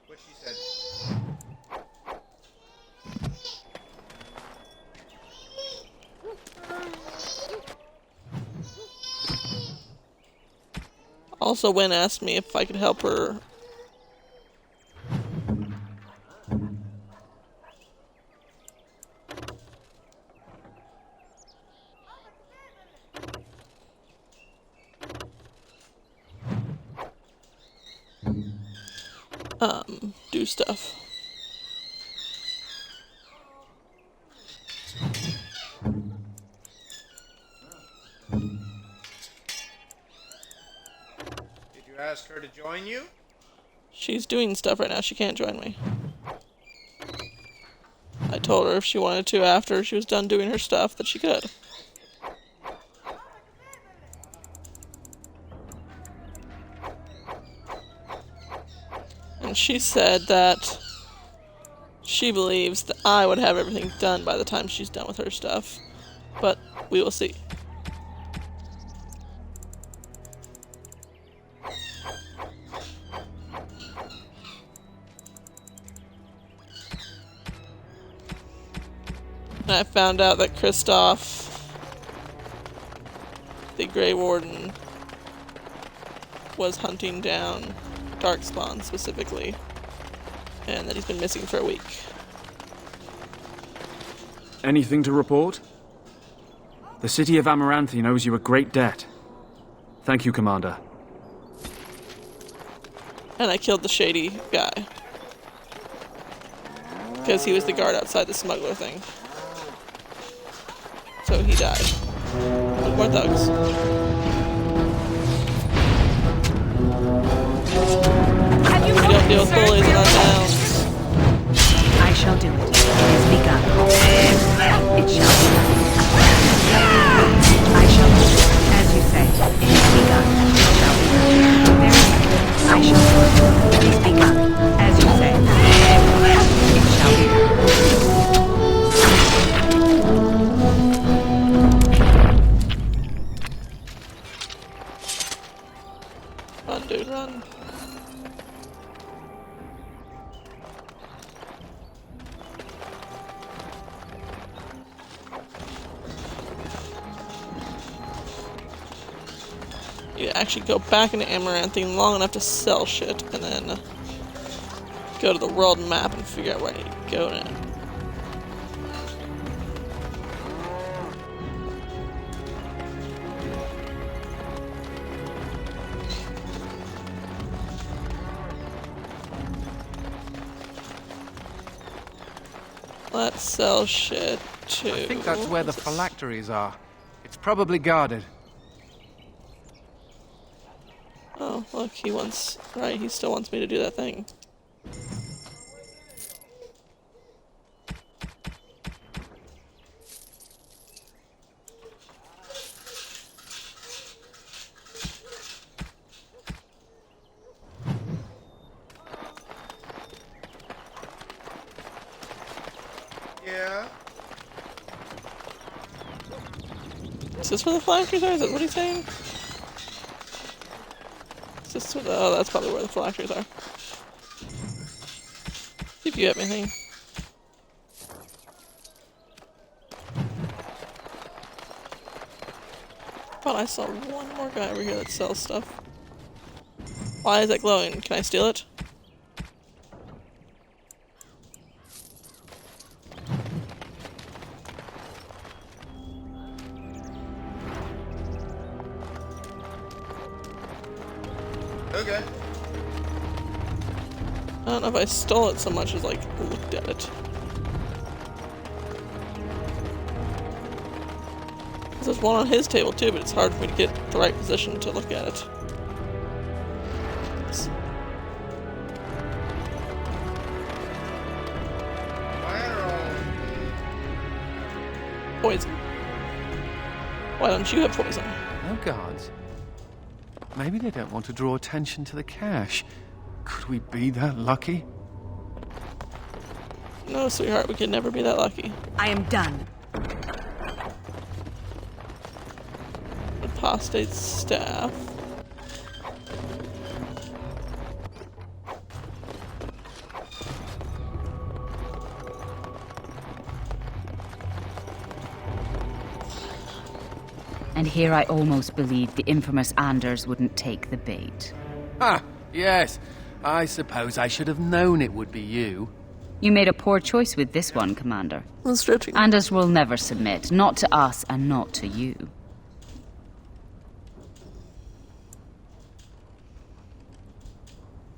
What she said. Also, Wynn asked me if I could help her. Do stuff. Did you ask her to join you? She's doing stuff right now. She can't join me. I told her if she wanted to after she was done doing her stuff that she could. And she said that she believes that I would have everything done by the time she's done with her stuff. But we will see. And I found out that Kristoff, the Grey Warden, was hunting down Darkspawn specifically, and that he's been missing for a week. Anything to report? The city of Amaranthine owes you a great debt. Thank you, Commander. And I killed the shady guy. Because he was the guard outside the smuggler thing. So he died. Look more thugs. We don't deal with bullies in our towns. I shall do it. It is begun. It shall be done. I shall do it. As you say, it is begun. It shall be done. Very well. I shall do it. It is begun. As you say. It shall be done. Run, dude, run. You actually go back into Amaranthine long enough to sell shit, and then go to the world map and figure out where I need to go now. Let's sell shit to... I think that's where the phylacteries are. It's probably guarded. Oh, look, he wants... Right, he still wants me to do that thing. Yeah. Is this where the phylacteries are? Is that what he's saying? Is this where the... Oh, that's probably where the phylacteries are. See if you have anything. Thought I saw one more guy over here that sells stuff. Why is that glowing? Can I steal it? Okay. I don't know if I stole it so much as, like, looked at it. There's one on his table too, but it's hard for me to get the right position to look at it. Poison. Why don't you have poison? No guards. Maybe they don't want to draw attention to the cache. Could we be that lucky? No, sweetheart, we could never be that lucky. I am done. Apostate staff. And here I almost believed the infamous Anders wouldn't take the bait. Ah, yes. I suppose I should have known it would be you. You made a poor choice with this one, Commander. I'm stretching. Anders will never submit, not to us and not to you.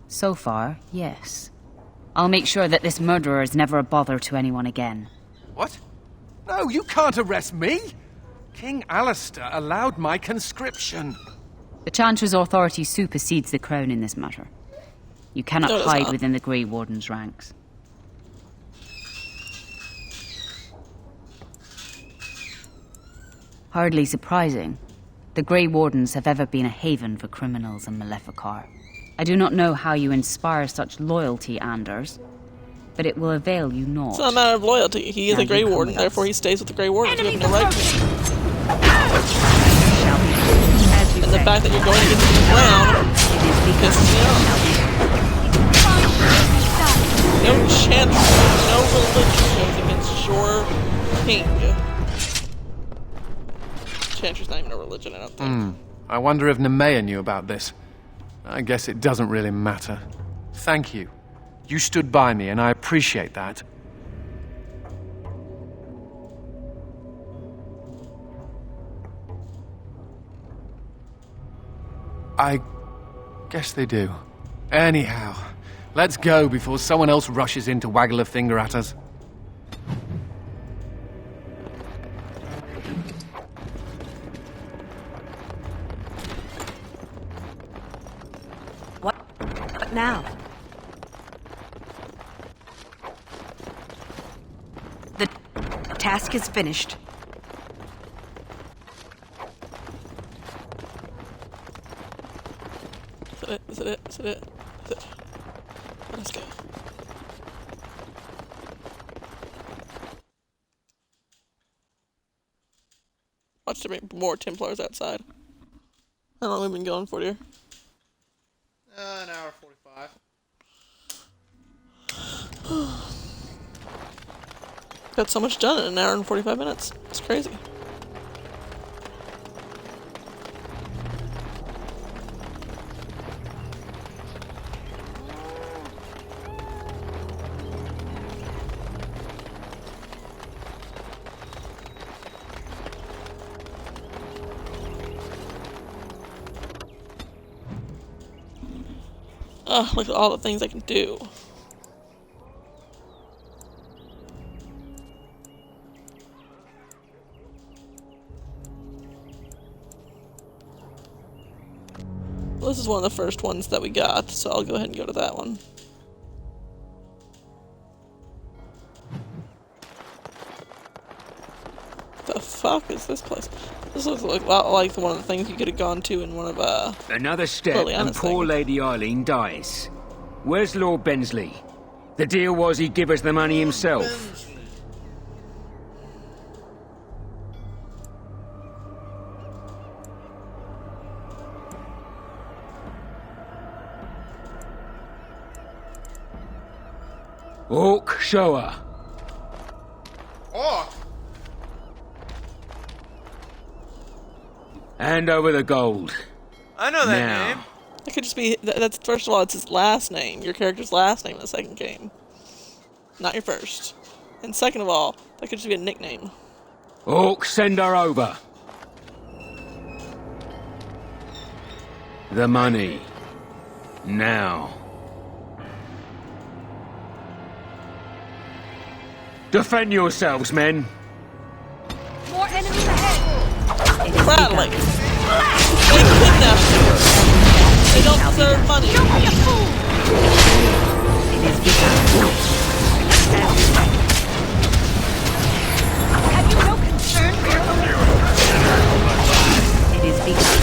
So far, yes. I'll make sure that this murderer is never a bother to anyone again. What? No, you can't arrest me! King Alistair allowed my conscription. The Chantry's authority supersedes the Crown in this matter. You cannot No, it does hide not. within the Grey Warden's ranks. Hardly surprising. The Grey Wardens have ever been a haven for criminals and Maleficar. I do not know how you inspire such loyalty, Anders, but it will avail you not. It's not a matter of loyalty. He is Now a Grey you come Warden, with us. therefore he stays with the Grey Wardens. You have no right to. As you And the say. fact that you're going against the Crown pisses me off. No chance, no religion goes against your king. Chantry's not even a religion, I don't think. I wonder if Nemea knew about this. I guess it doesn't really matter. Thank you. You stood by me, and I appreciate that. I guess they do. Anyhow, let's go before someone else rushes in to waggle a finger at us. What now? The task is finished. Is it? Is it? Is it? Is it? Let's go. Watch there be more Templars outside. How long have we been going for, dear? An hour 45. Got so much done in an hour and 45 minutes. It's crazy. Oh, look at all the things I can do. Well, this is one of the first ones that we got, so I'll go ahead and go to that one. The fuck is this place? This looks like a lot like one of the things you could have gone to in one of Another step Liliana's and poor thing. Lady Eileen dies. Where's Lord Bensley? The deal was he'd give us the money himself. Orc, show her. Orc? Hand over the gold. I know that Now. name. It could just be that's first of all, it's his last name, your character's last name in the second game, not your first. And second of all, that could just be a nickname. Orc, send her over. The money. Now. Defend yourselves, men. More enemies ahead! Bradley. They kidnapped you. They don't deserve money. Don't be a fool! It is begun. Have you no concern for your own It is begun.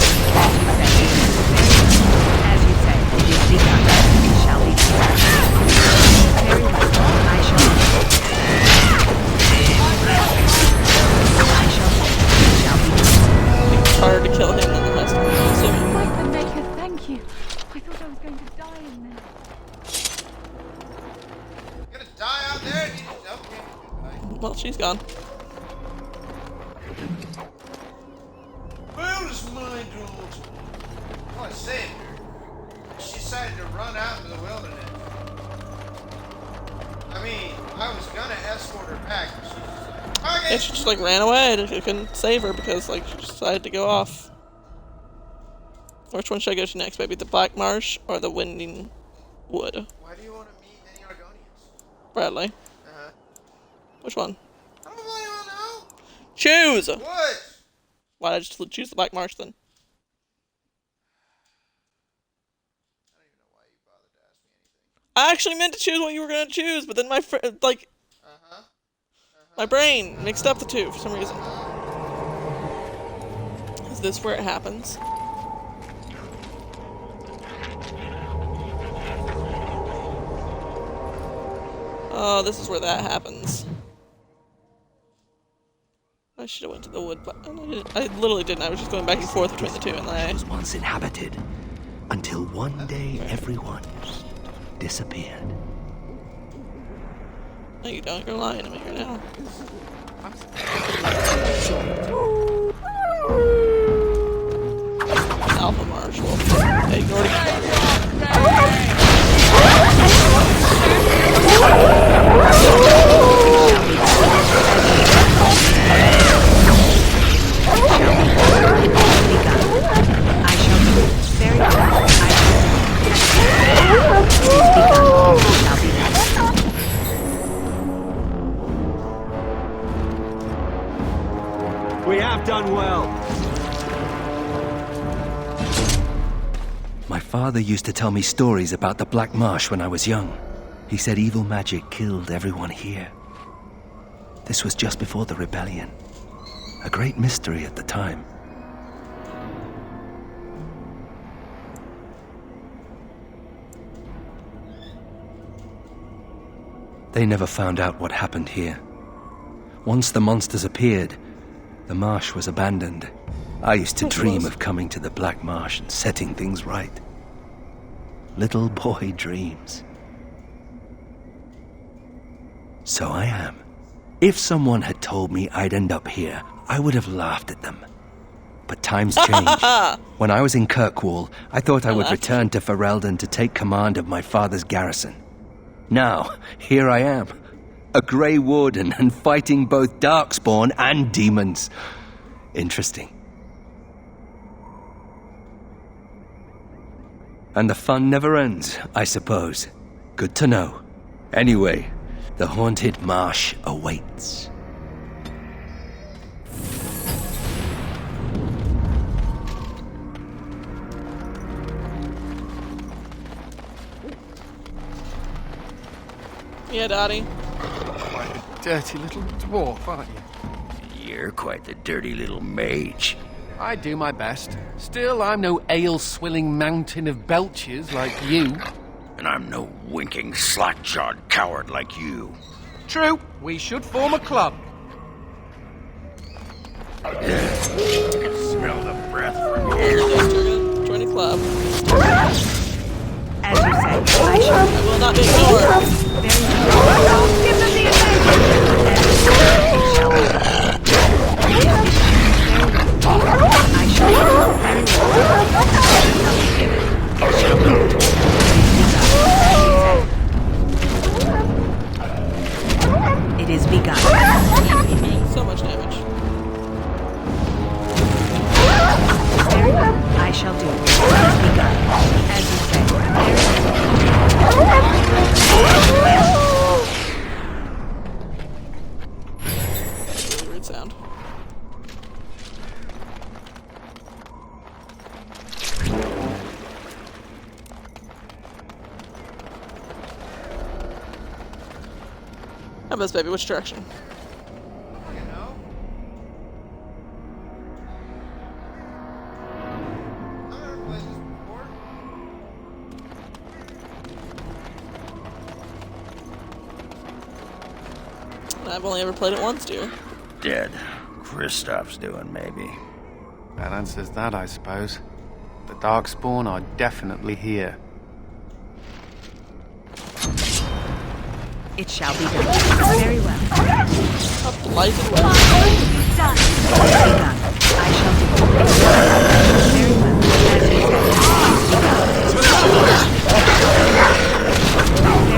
As you say, it is begun. It shall be done. Very well. I shall do. I shall do. It shall be done. It's harder to kill him than the rest of them, I'm assuming. Like the Maker, thank you. I thought I was going to die in there. You're gonna die out there? Okay. Well, she's gone. Well, it's my daughter. Well, I saved her. She decided to run out into the wilderness. I mean, I was gonna escort her back, but she's just like, okay. Yeah, she just like ran away. I couldn't save her because like she decided to go off. Which one should I go to next? Maybe the Black Marsh or the Winding Wood? Why do you want to meet any Argonians? Bradley. Uh-huh. Which one? I don't really want to know. Choose! What? Why did I just choose the Black Marsh then? I actually meant to choose what you were gonna choose, but then my my brain mixed up the two for some reason. Is this where it happens? Oh, this is where that happens. I should have went to the wood, but I literally didn't. I was just going back and forth between the two, and then was once inhabited, until one day everyone disappeared. No, you don't. You're lying to me right now. Alpha Marsh will ignore it. We have done well. My father used to tell me stories about the Black Marsh when I was young. He said evil magic killed everyone here. This was just before the rebellion. A great mystery at the time. They never found out what happened here. Once the monsters appeared, the marsh was abandoned. I used to dream of coming to the Black Marsh and setting things right. Little boy dreams. So I am. If someone had told me I'd end up here, I would have laughed at them. But times change. When I was in Kirkwall, I thought I would return to Ferelden to take command of my father's garrison. Now, here I am. A Grey Warden and fighting both Darkspawn and demons. Interesting. And the fun never ends, I suppose. Good to know. Anyway, the haunted marsh awaits. Yeah, Daddy. Quite a dirty little dwarf, aren't you? You're quite the dirty little mage. I do my best. Still, I'm no ale-swilling mountain of belches like you. And I'm no winking, slack-jawed coward like you. True. We should form a club. Smell the breath from here. Join a club. As you say, I shall. I will not be ignored. Very well. Give them the advantage. As you say, it shall be done. I shall. Very well. It is begun. So much damage. Very well. I shall do. It is begun. As you say. Really weird sound. How about this, baby? Which direction? I've only ever played it once, dear. Dead. Kristoff's doing, maybe. That answers that, I suppose. The Darkspawn are definitely here. It shall be done. Very well. Up light and well. Done. Done. I shall do it. Very well. As you said. Very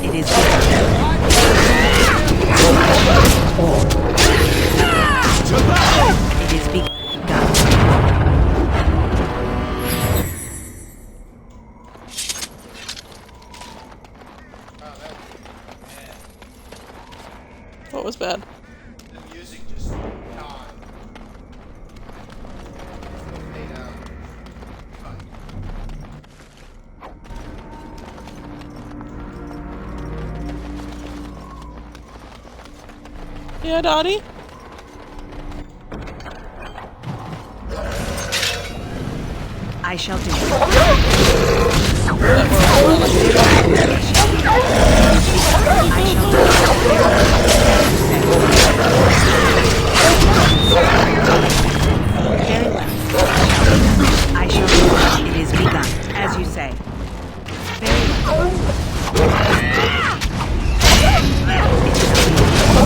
It is begun. What was bad? The music just died. Fade out. Yeah, Dottie? I shall do it. I shall do Very well. I shall do it. It is begun, as you say. Very well.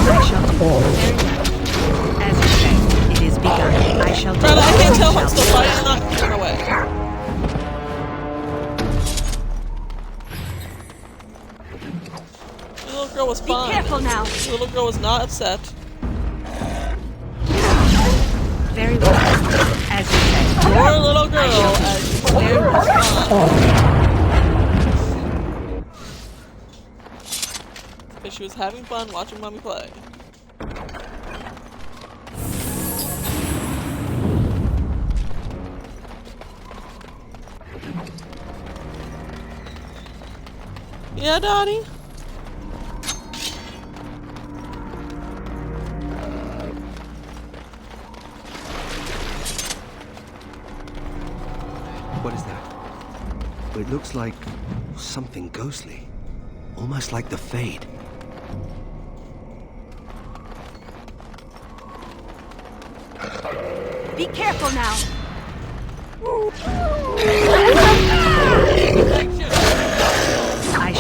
I shall do it. As you say, it is begun. I shall do it. Brother, I can't tell if I'm still fighting or not. Run away. The little girl was fine. Be careful now. The little girl was not upset. Very well. As you say. Poor little girl, as you say, was fine. Because she was having fun watching mommy play. Yeah, Dottie? What is that? It looks like something ghostly. Almost like the Fade. Be careful now. I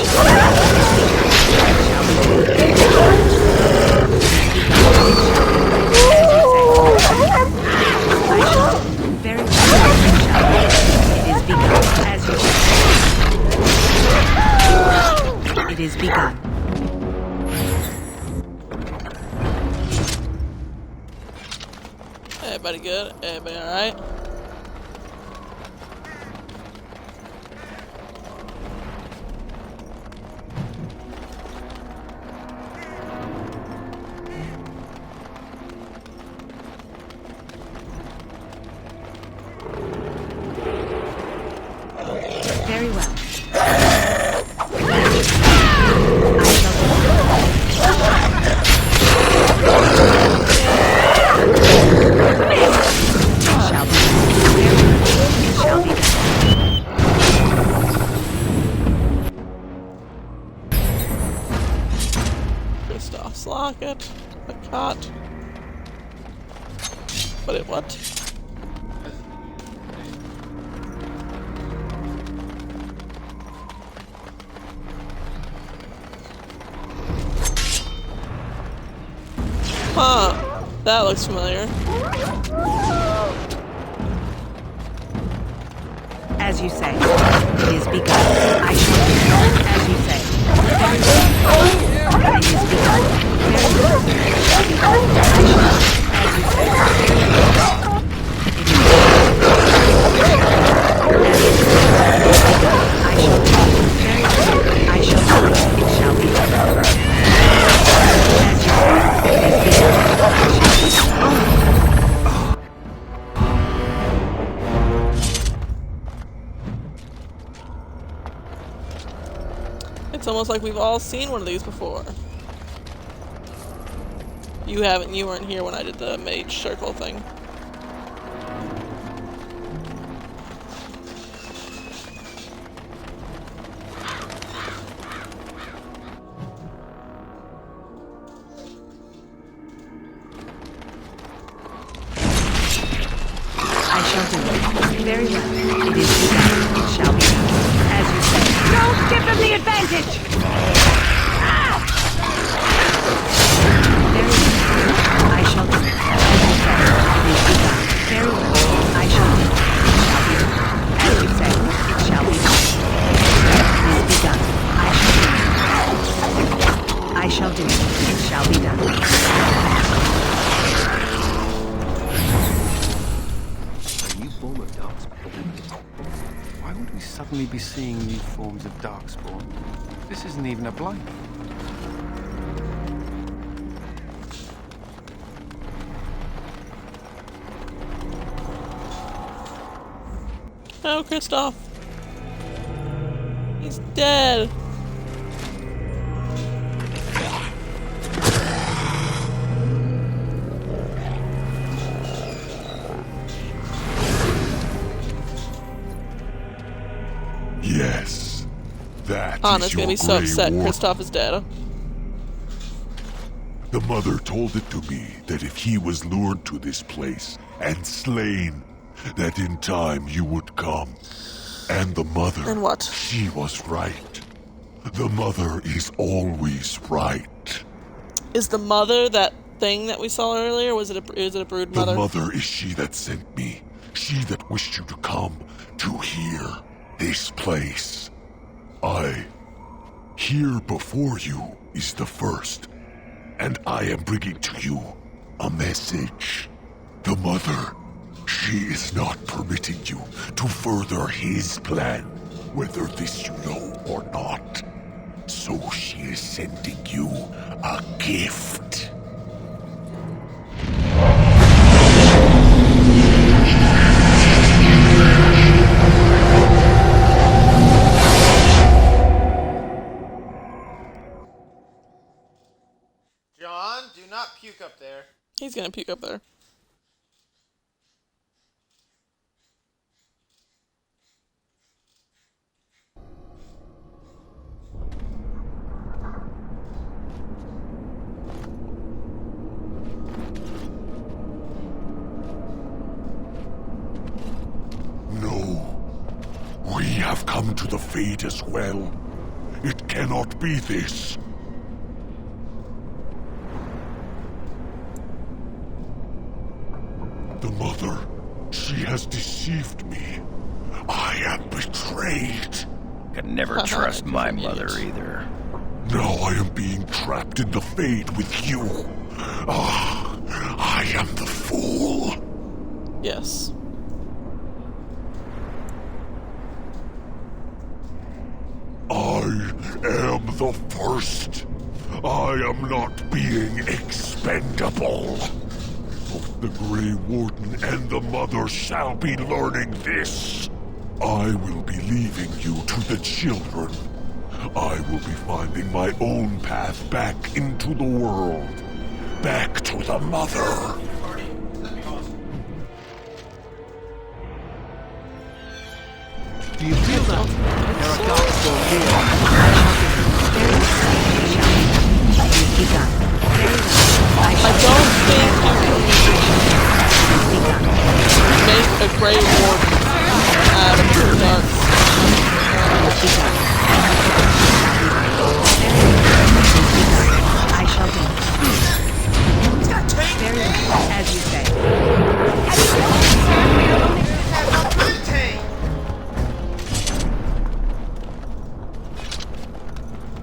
Very well. It is begun. Everybody good? Everybody alright? Very well. Kristoff's locket. A cot. But it what? Huh. That looks familiar. As you say, it is begun. I shall do as you say. It is begun. I shall do it. It shall be done. As you say, it is begun. almost like we've all seen one of these before. You haven't. You weren't here when I did the mage circle thing. I shall do it. Very well. It is done. It shall be done. As you say. Don't give them the advantage! Very well. I shall do it. As you say. It is done. Very well. I shall do it. It shall be done. As you say. It shall be done. It is done. I shall do it. It shall be done. Form of darkspawn. Why would we suddenly be seeing new forms of darkspawn? This isn't even a blight. Oh, Kristoff. He's dead. Yes, that Anna's is gonna your be so Grey upset Warden. Kristoff is dead. The mother told it to me that if he was lured to this place and slain, that in time you would come. And the mother... And what? She was right. The mother is always right. Is the mother that thing that we saw earlier? Was it a brood mother? The mother is she that sent me. She that wished you to come to here, this place. Here before you is the first, and I am bringing to you a message. The mother, she is not permitting you to further his plan, whether this you know or not. So she is sending you a gift. John, do not puke up there. He's gonna puke up there. No. We have come to the fate as well. It cannot be this. The mother, she has deceived me. I am betrayed. Can never trust my mother either. Now I am being trapped in the Fade with you. Ah, I am the fool. Yes. I am the first. I am not being expendable. Both the Grey Warden and the Mother shall be learning this. I will be leaving you to the children. I will be finding my own path back into the world. Back to the Mother. Do you feel that? There are darkspawn here. I don't think you can make a Grey Warden out of the dark. I shall do it. Very well, as you say.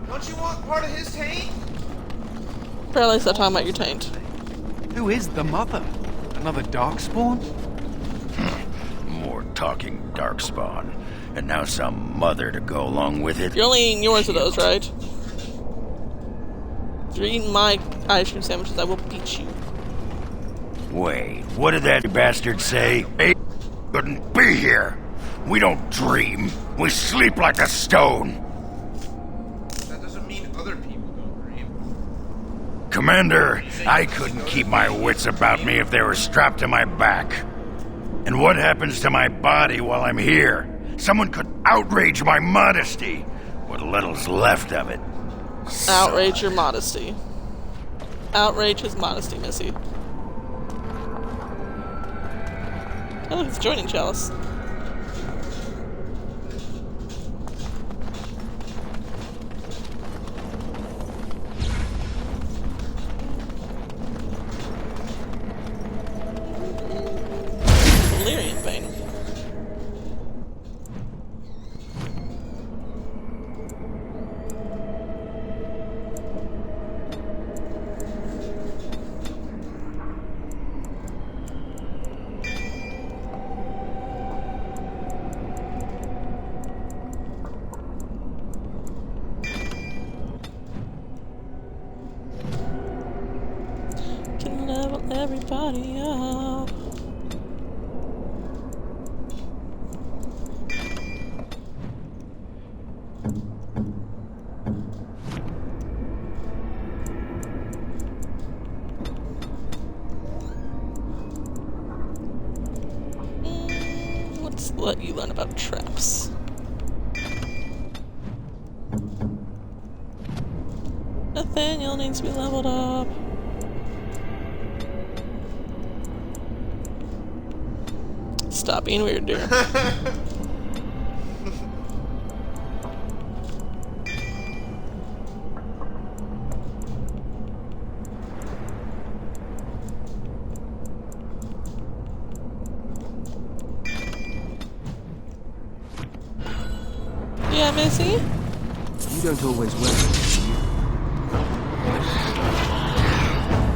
Don't you want part of his taint? Apparently stop talking about your taint. Who is the mother? Another darkspawn? More talking darkspawn. And now some mother to go along with it. You're only eating yours of those, right? If you're eating my ice cream sandwiches, I will beat you. Wait, what did that bastard say? He couldn't be here. We don't dream. We sleep like a stone. That doesn't Commander, I couldn't keep my wits about me if they were strapped to my back. And what happens to my body while I'm here? Someone could outrage my modesty. What little's left of it. Outrage your modesty. Outrage his modesty, Missy. Oh, look, it's joining Chalice. Valyrian vein. Can level everybody up. Let's let you learn about traps. Nathaniel needs to be leveled up. Stop being weird, dear. Yeah, Missy? You don't always wear it, do you?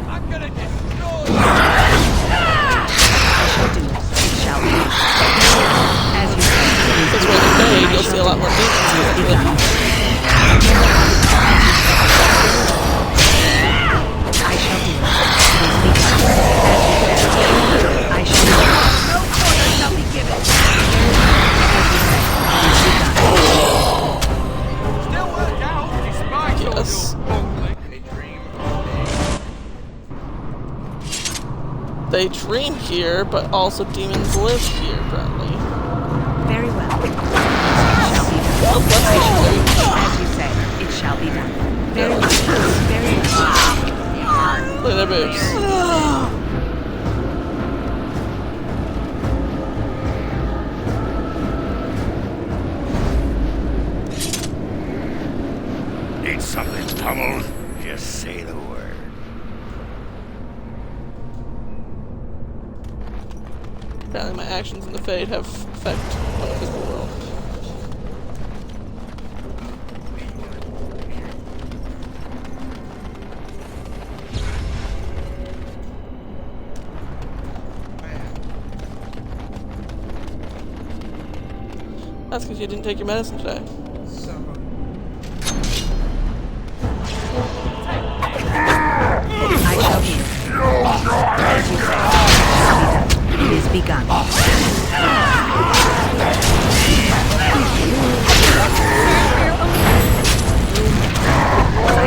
I'm gonna destroy you! I shall do it. It shall be. As you say, Because when you fade, you'll see a lot more demons. I shall do it. It is begun. As you say, I shall do it. No order shall be given! As you say, it is begun. Still work out, despite Yes. They dream here, but also demons live here, apparently. Very well. It shall be done. Oh, bless you. As you say, it shall be done. Very well. Very well. Look at their boobs. Need something pummeled? Just say the word. Apparently my actions in the Fade have effect on the physical world. That's because you didn't take your medicine today. I shall do it. As you say, it shall be done. It is begun. I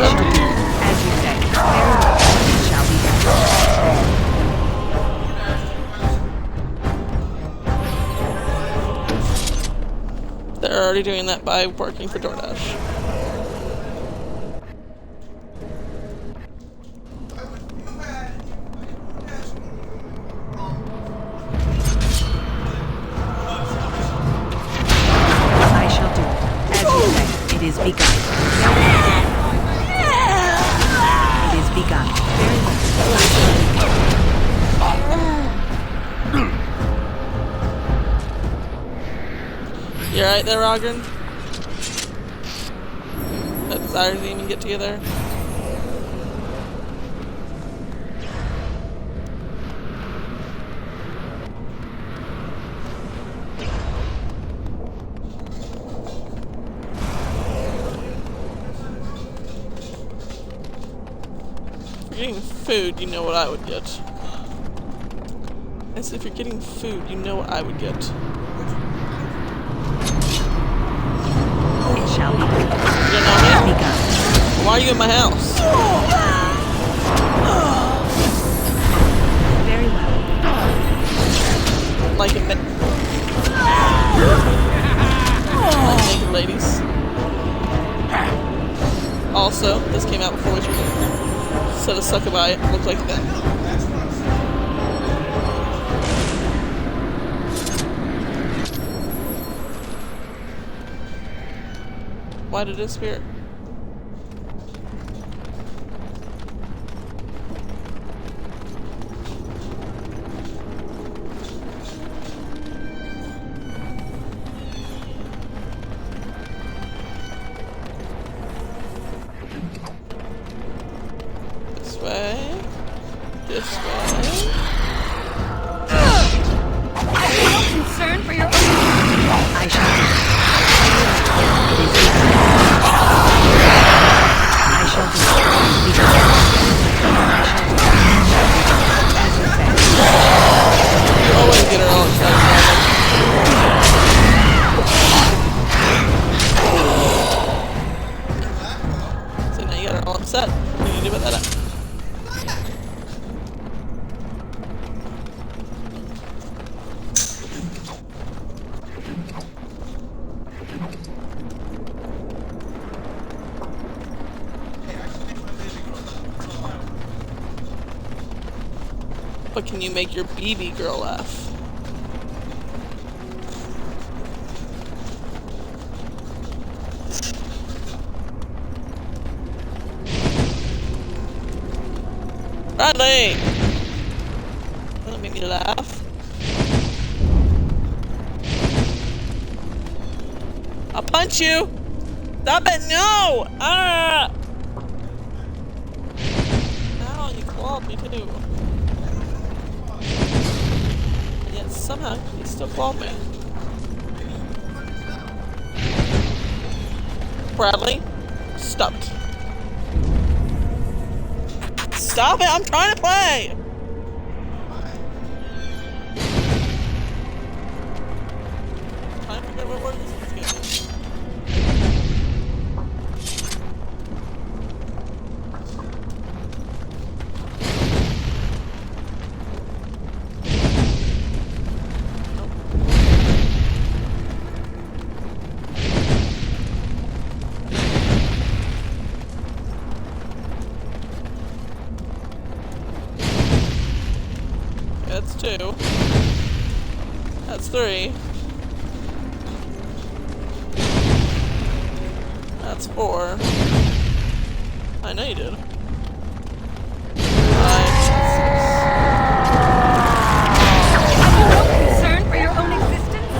shall do it. As you say, very well. It shall be done. They're already doing that by working for DoorDash. I shall do it. As you say, it is begun. It is begun. Very well. You alright there, Ogren? That desire to even get together? If you're getting food, you know what I would get. I said if you're getting food, you know what I would get. It shall be done. You know me? Why are you in my house? do I look like that? Why did it disappear? This way. This way. Concern for your own. I shall. Always get her all excited. So now you got her all upset. What do you do about that? But can you make your BB girl laugh? Bradley! Don't make me laugh. I'll punch you! Stop it! No! Ah! Ow, you clawed me too. And yet somehow he still clawed me. Bradley, stop it. Stop it! I'm trying to play! I'm trying to figure out what word this is again. That's 2. That's 3. That's 4. I know you did. 5, 6. Concern for your own existence?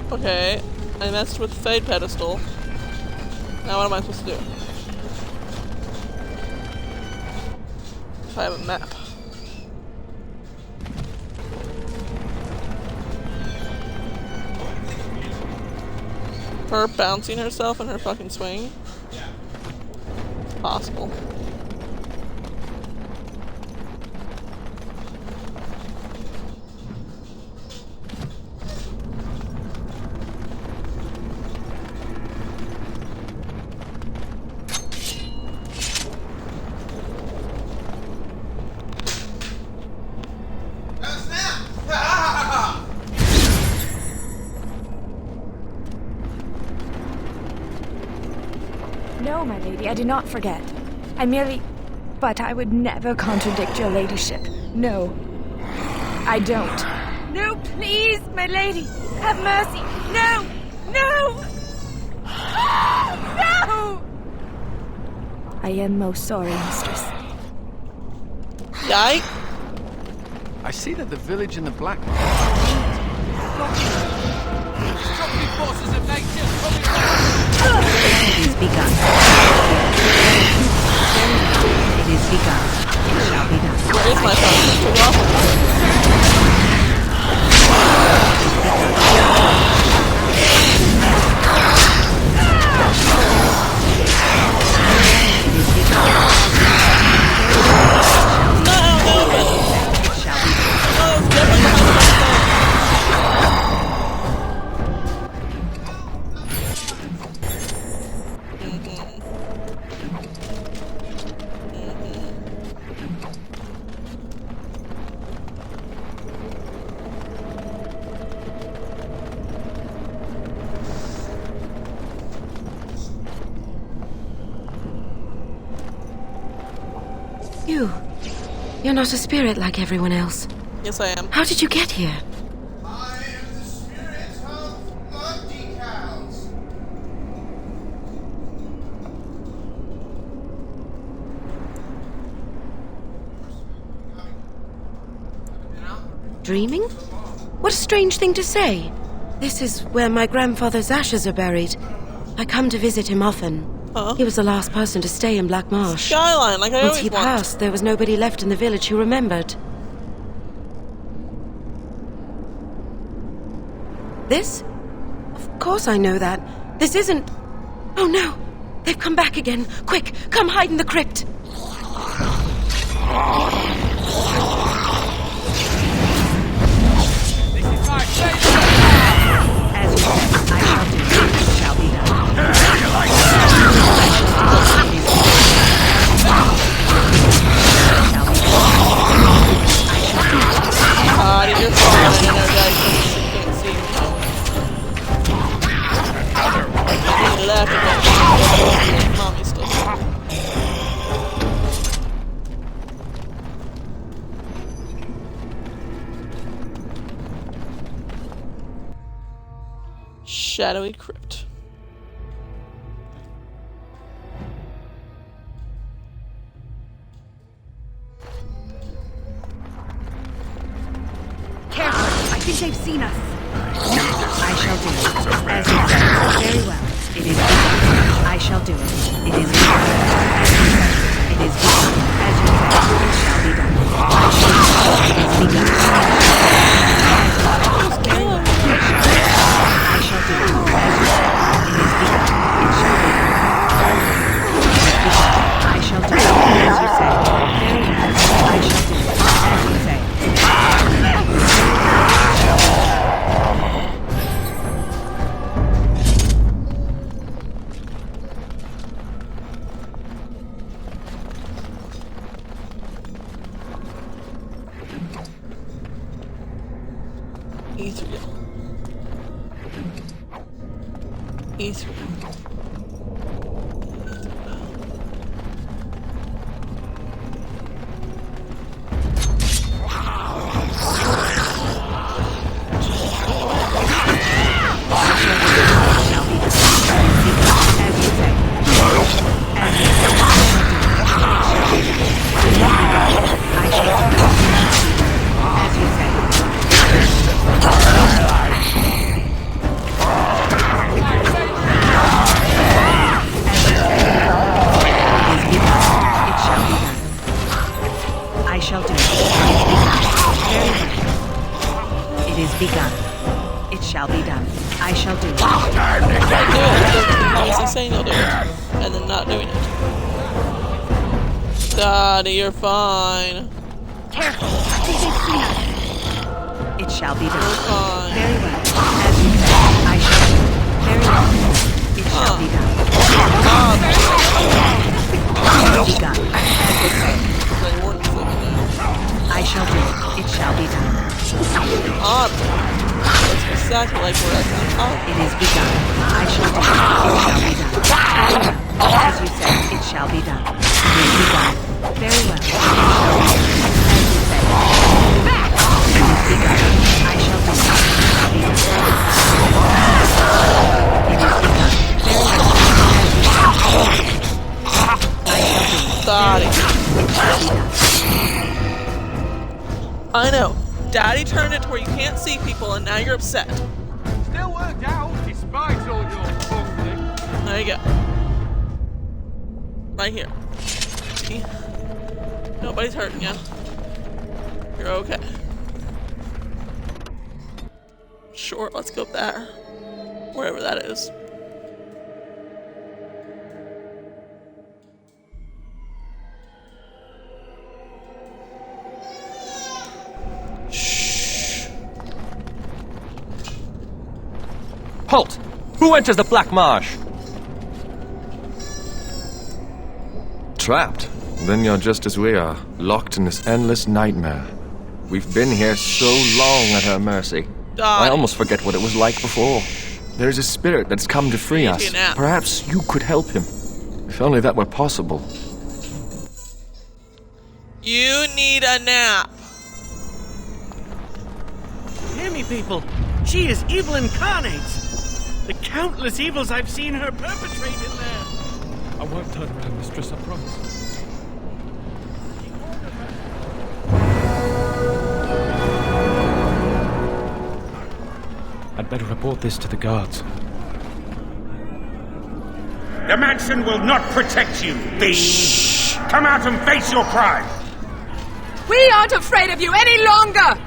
Okay, I messed with the Fade pedestal. Now what am I supposed to do? If I have a map. Her bouncing herself in her fucking swing? It's possible. No, my lady, I do not forget. I merely... But I would never contradict your ladyship. No. I don't. No, please, my lady! Have mercy! No! No! No! I am most sorry, mistress. Yike! I see that the village in the Black Forces of nature coming It is begun. It is begun. It shall be done. Where is my phone? Turned off. You're not a spirit like everyone else. Yes, I am. How did you get here? I am the spirit of blood decals. Dreaming? What a strange thing to say. This is where my grandfather's ashes are buried. I come to visit him often. Huh? He was the last person to stay in Black Marsh. Skyline, like I Once always he want. passed, there was nobody left in the village who remembered. This? Of course I know that. This isn't... Oh no! They've come back again. Quick, come hide in the crypt. This is my safe. As you said, I shall do. It shall be done. You're fine. I can't see you. He left again. Mommy's still Shadowy Crypt. Careful! I think they've seen us. I shall do it. As you said. Very well. It is begun. I shall do it. It is begun. As you said. It is begun. As you said. It shall be done. I shall do it. It is begun. I shall do it. As you said. It is begun. It shall be done. I shall do it. As you say. Very well. I shall do it. As you say. Ether. Begun. It shall be done. I shall do it. Obviously saying you'll do it, and then not doing it. Daddy, you're fine. Careful. I think they've seen us. It shall be done. You're fine. Very well. As you said, I shall do it. Very well. It shall be done. Begun. As you said. I shall do it. It shall be done. That's exactly like where I found out. It is begun. I shall do it. It shall be done. As you said, it shall be done. It is begun. Very well. It shall be done. As you said. Back! It is begun. I shall do it. It shall be done. It is begun. Very well. As you said. I shall do it. It shall be done. I know. Daddy turned it to where you can't see people and now you're upset. Still worked out despite all your fumbling. There you go. Right here. See? Nobody's hurting you. You're okay. Sure, let's go there. Wherever that is. Halt! Who enters the Black Marsh? Trapped? Then you're just as we are, locked in this endless nightmare. We've been here so long at her mercy. I almost forget what it was like before. There's a spirit that's come to free us. Perhaps you could help him. If only that were possible. You need a nap. Hear me, people. She is evil incarnate. The countless evils I've seen her perpetrate in there. I won't turn around, mistress, I promise. I'd better report this to the guards. The mansion will not protect you, fiend! Come out and face your crime! We aren't afraid of you any longer!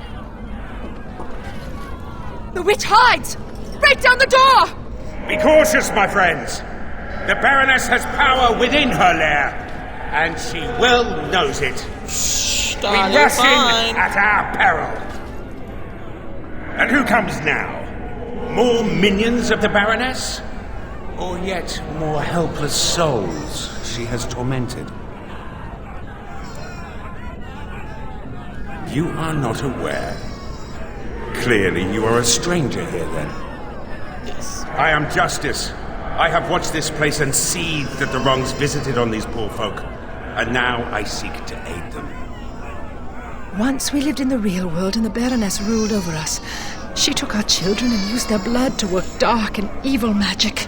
The witch hides! Break down the door! Be cautious, my friends. The Baroness has power within her lair, and she well knows it. We rush in at our peril. And who comes now? More minions of the Baroness? Or yet more helpless souls she has tormented? You are not aware. Clearly you are a stranger here, then. Yes. I am Justice. I have watched this place and seethed at the wrongs visited on these poor folk, and now I seek to aid them. Once we lived in the real world and the Baroness ruled over us. She took our children and used their blood to work dark and evil magic.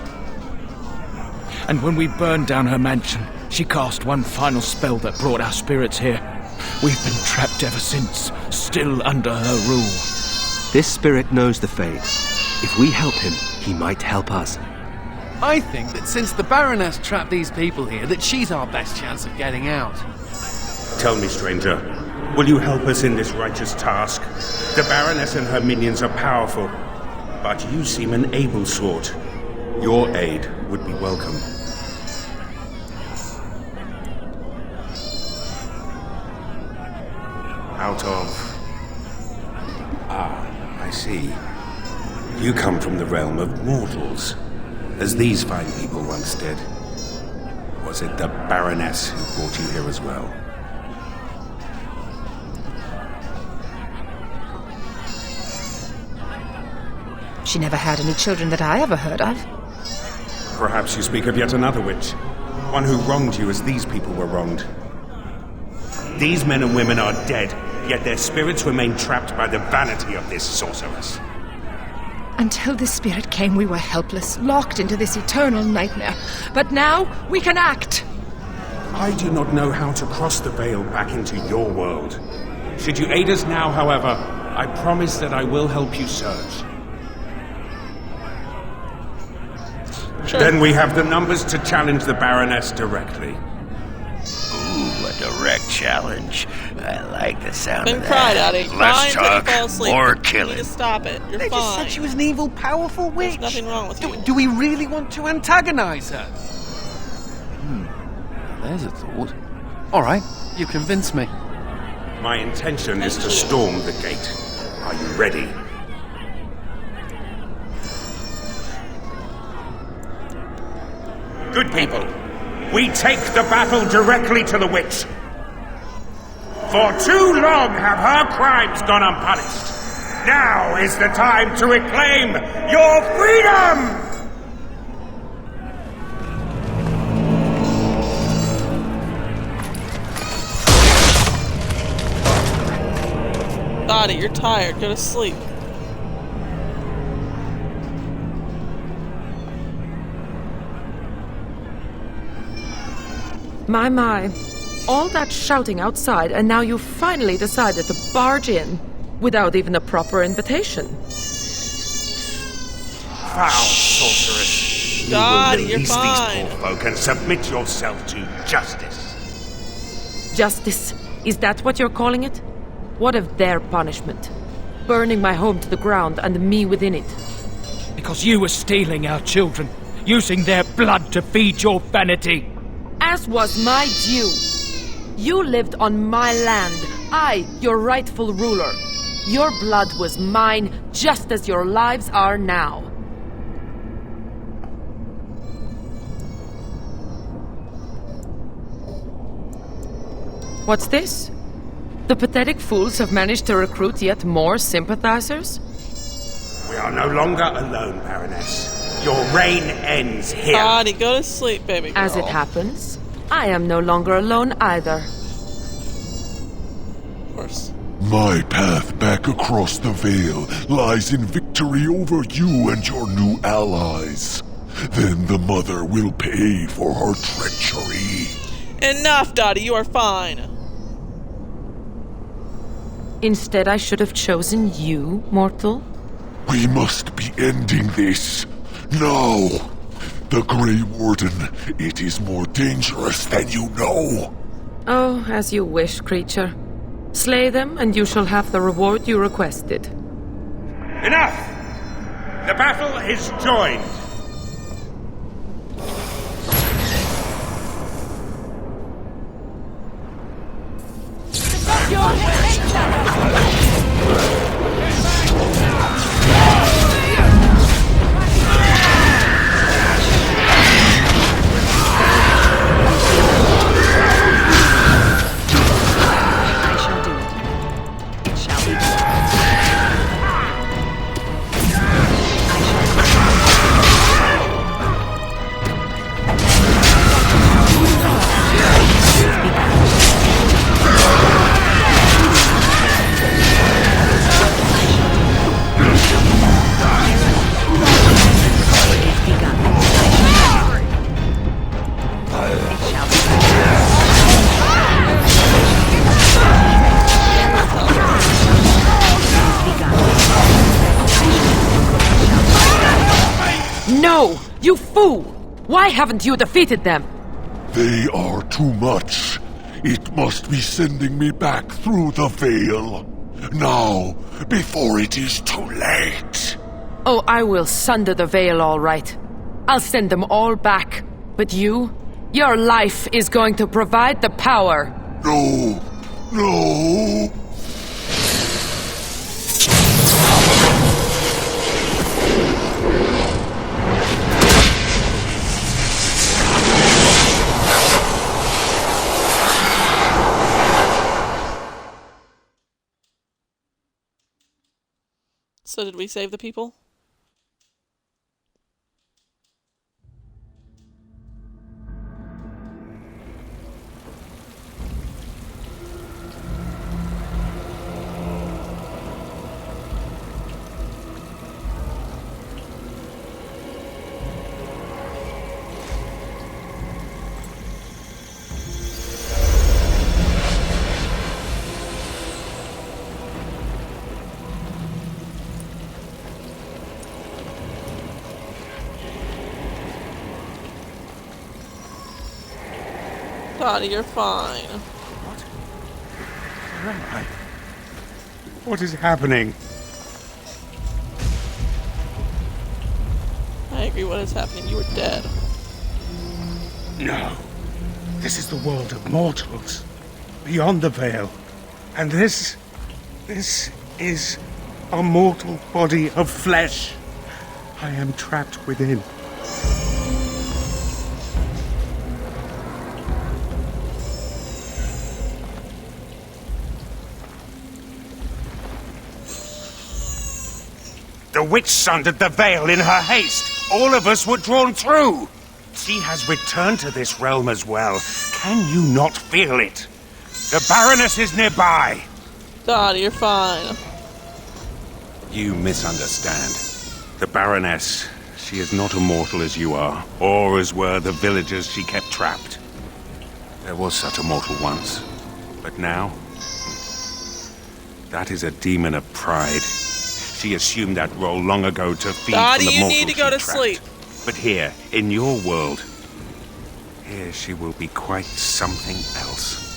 And when we burned down her mansion, she cast one final spell that brought our spirits here. We've been trapped ever since, still under her rule. This spirit knows the Fates. If we help him, he might help us. I think that since the Baroness trapped these people here, that she's our best chance of getting out. Tell me, stranger, will you help us in this righteous task? The Baroness and her minions are powerful, but you seem an able sort. Your aid would be welcome. Out of... I see. You come from the realm of mortals, as these fine people once did. Was it the Baroness who brought you here as well? She never had any children that I ever heard of. Perhaps you speak of yet another witch. One who wronged you as these people were wronged. These men and women are dead, yet their spirits remain trapped by the vanity of this sorceress. Until this spirit came, we were helpless, locked into this eternal nightmare. But now, we can act! I do not know how to cross the veil back into your world. Should you aid us now, however, I promise that I will help you search. Sure. Then we have the numbers to challenge the Baroness directly. Ooh, a direct challenge. I like the sound Then of cry, that. Daddy. Less Cry until you talk, fall asleep. more You need killing. to stop it. You're They fine. just said she was an evil, powerful witch. There's nothing wrong with you. Do we really want to antagonize her? There's a thought. All right, you convince me. My intention is to storm the gate. Are you ready? Good people, we take the battle directly to the witch. For too long have her crimes gone unpunished. Now is the time to reclaim your freedom! Body, you're tired. Go to sleep. My. All that shouting outside, and now you finally decided to barge in without even a proper invitation. Foul sorceress! You Dottie, will you're release fine. these poor folk and submit yourself to justice. Justice? Is that what you're calling it? What of their punishment? Burning my home to the ground and me within it. Because you were stealing our children, using their blood to feed your vanity. As was my due. You lived on my land. I, your rightful ruler. Your blood was mine, just as your lives are now. What's this? The pathetic fools have managed to recruit yet more sympathizers? We are no longer alone, Baroness. Your reign ends here. Dottie, go to sleep, baby girl. As it happens, I am no longer alone either. Of course. My path back across the Vale lies in victory over you and your new allies. Then the mother will pay for her treachery. Enough, Dottie, you are fine. Instead, I should have chosen you, mortal. We must be ending this. Now! The Grey Warden, it is more dangerous than you know. Oh, as you wish, creature. Slay them, and you shall have the reward you requested. Enough! The battle is joined. No! You fool! Why haven't you defeated them? They are too much. It must be sending me back through the Vale. Now, before it is too late. Oh, I will sunder the veil all right. I'll send them all back. But you? Your life is going to provide the power. No! No! So did we save the people? Dottie, you're fine. Where am I? What is happening? I agree, what is happening? You were dead. No. This is the world of mortals. Beyond the Vale. And this is a mortal body of flesh. I am trapped within. The witch sundered the veil in her haste. All of us were drawn through. She has returned to this realm as well. Can you not feel it? The Baroness is nearby. Dottie, you're fine. You misunderstand. The Baroness, she is not immortal as you are, or as were the villagers she kept trapped. There was such a mortal once, but now, that is a demon of pride. She assumed that role long ago to feed Dottie, from the you mortals need to go to she trapped. sleep. But here, in your world, here she will be quite something else.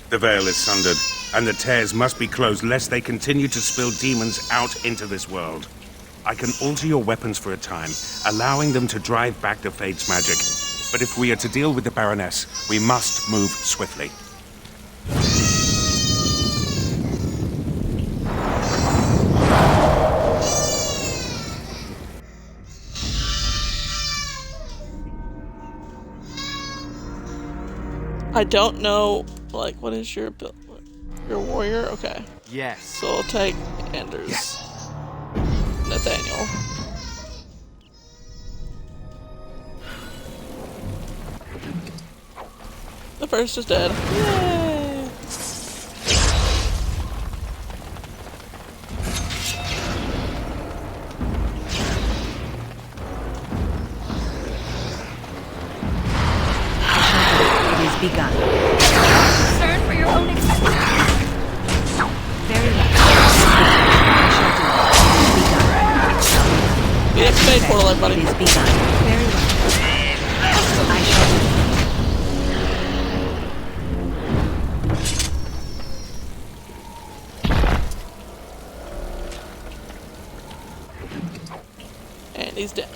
The veil is sundered, and the tears must be closed lest they continue to spill demons out into this world. I can alter your weapons for a time, allowing them to drive back the Fate's magic. But if we are to deal with the Baroness, we must move swiftly. I don't know, like, what is your build? Your warrior? Okay. Yes. So I'll take Anders. Yes. Nathaniel. The first is dead. Yay! It is begun. Concern for your own expense. Very well. I shall do it. We have to pay portal, everybody. It is begun. Very well. I shall do it. And he's dead.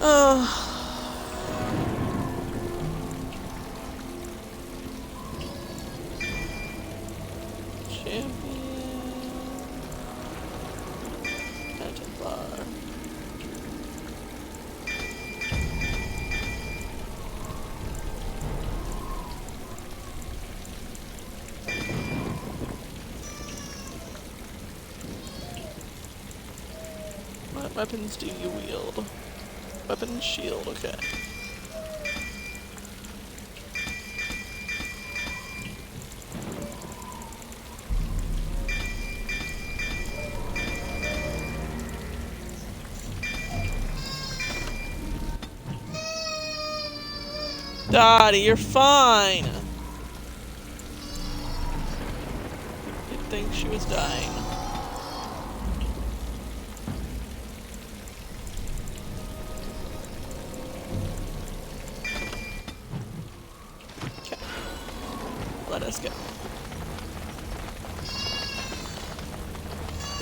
Oh. Champion. Bar. What weapons do you wield? Weapon shield, okay. Dottie, you're fine. You'd think she was dying. Okay. Let us go.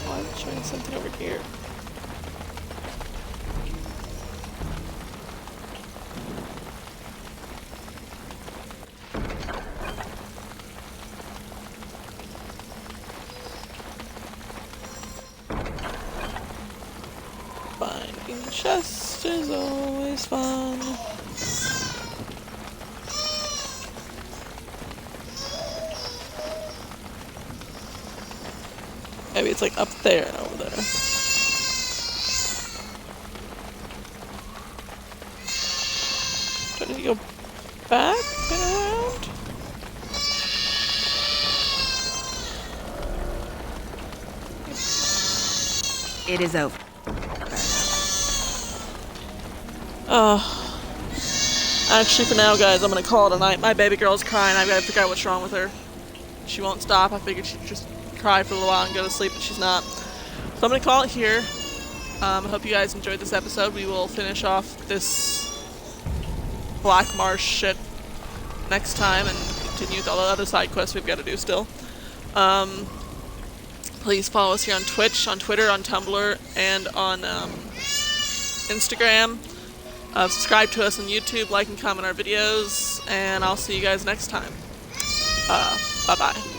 Oh, I'm showing something over here. Finding chests is always fun. Maybe it's like up there and over there. Do I need to go back and around? It is over. Actually, for now, guys, I'm gonna call it a night. My baby girl's crying. I've gotta figure out what's wrong with her. She won't stop. I figured she'd just cry for a little while and go to sleep, but she's not. So I'm gonna call it here. I hope you guys enjoyed this episode. We will finish off this Black Marsh shit next time and continue with all the other side quests we've got to do still. Please follow us here on Twitch, on Twitter, on Tumblr, and on Instagram. Subscribe to us on YouTube, like and comment our videos, and I'll see you guys next time. Bye-bye.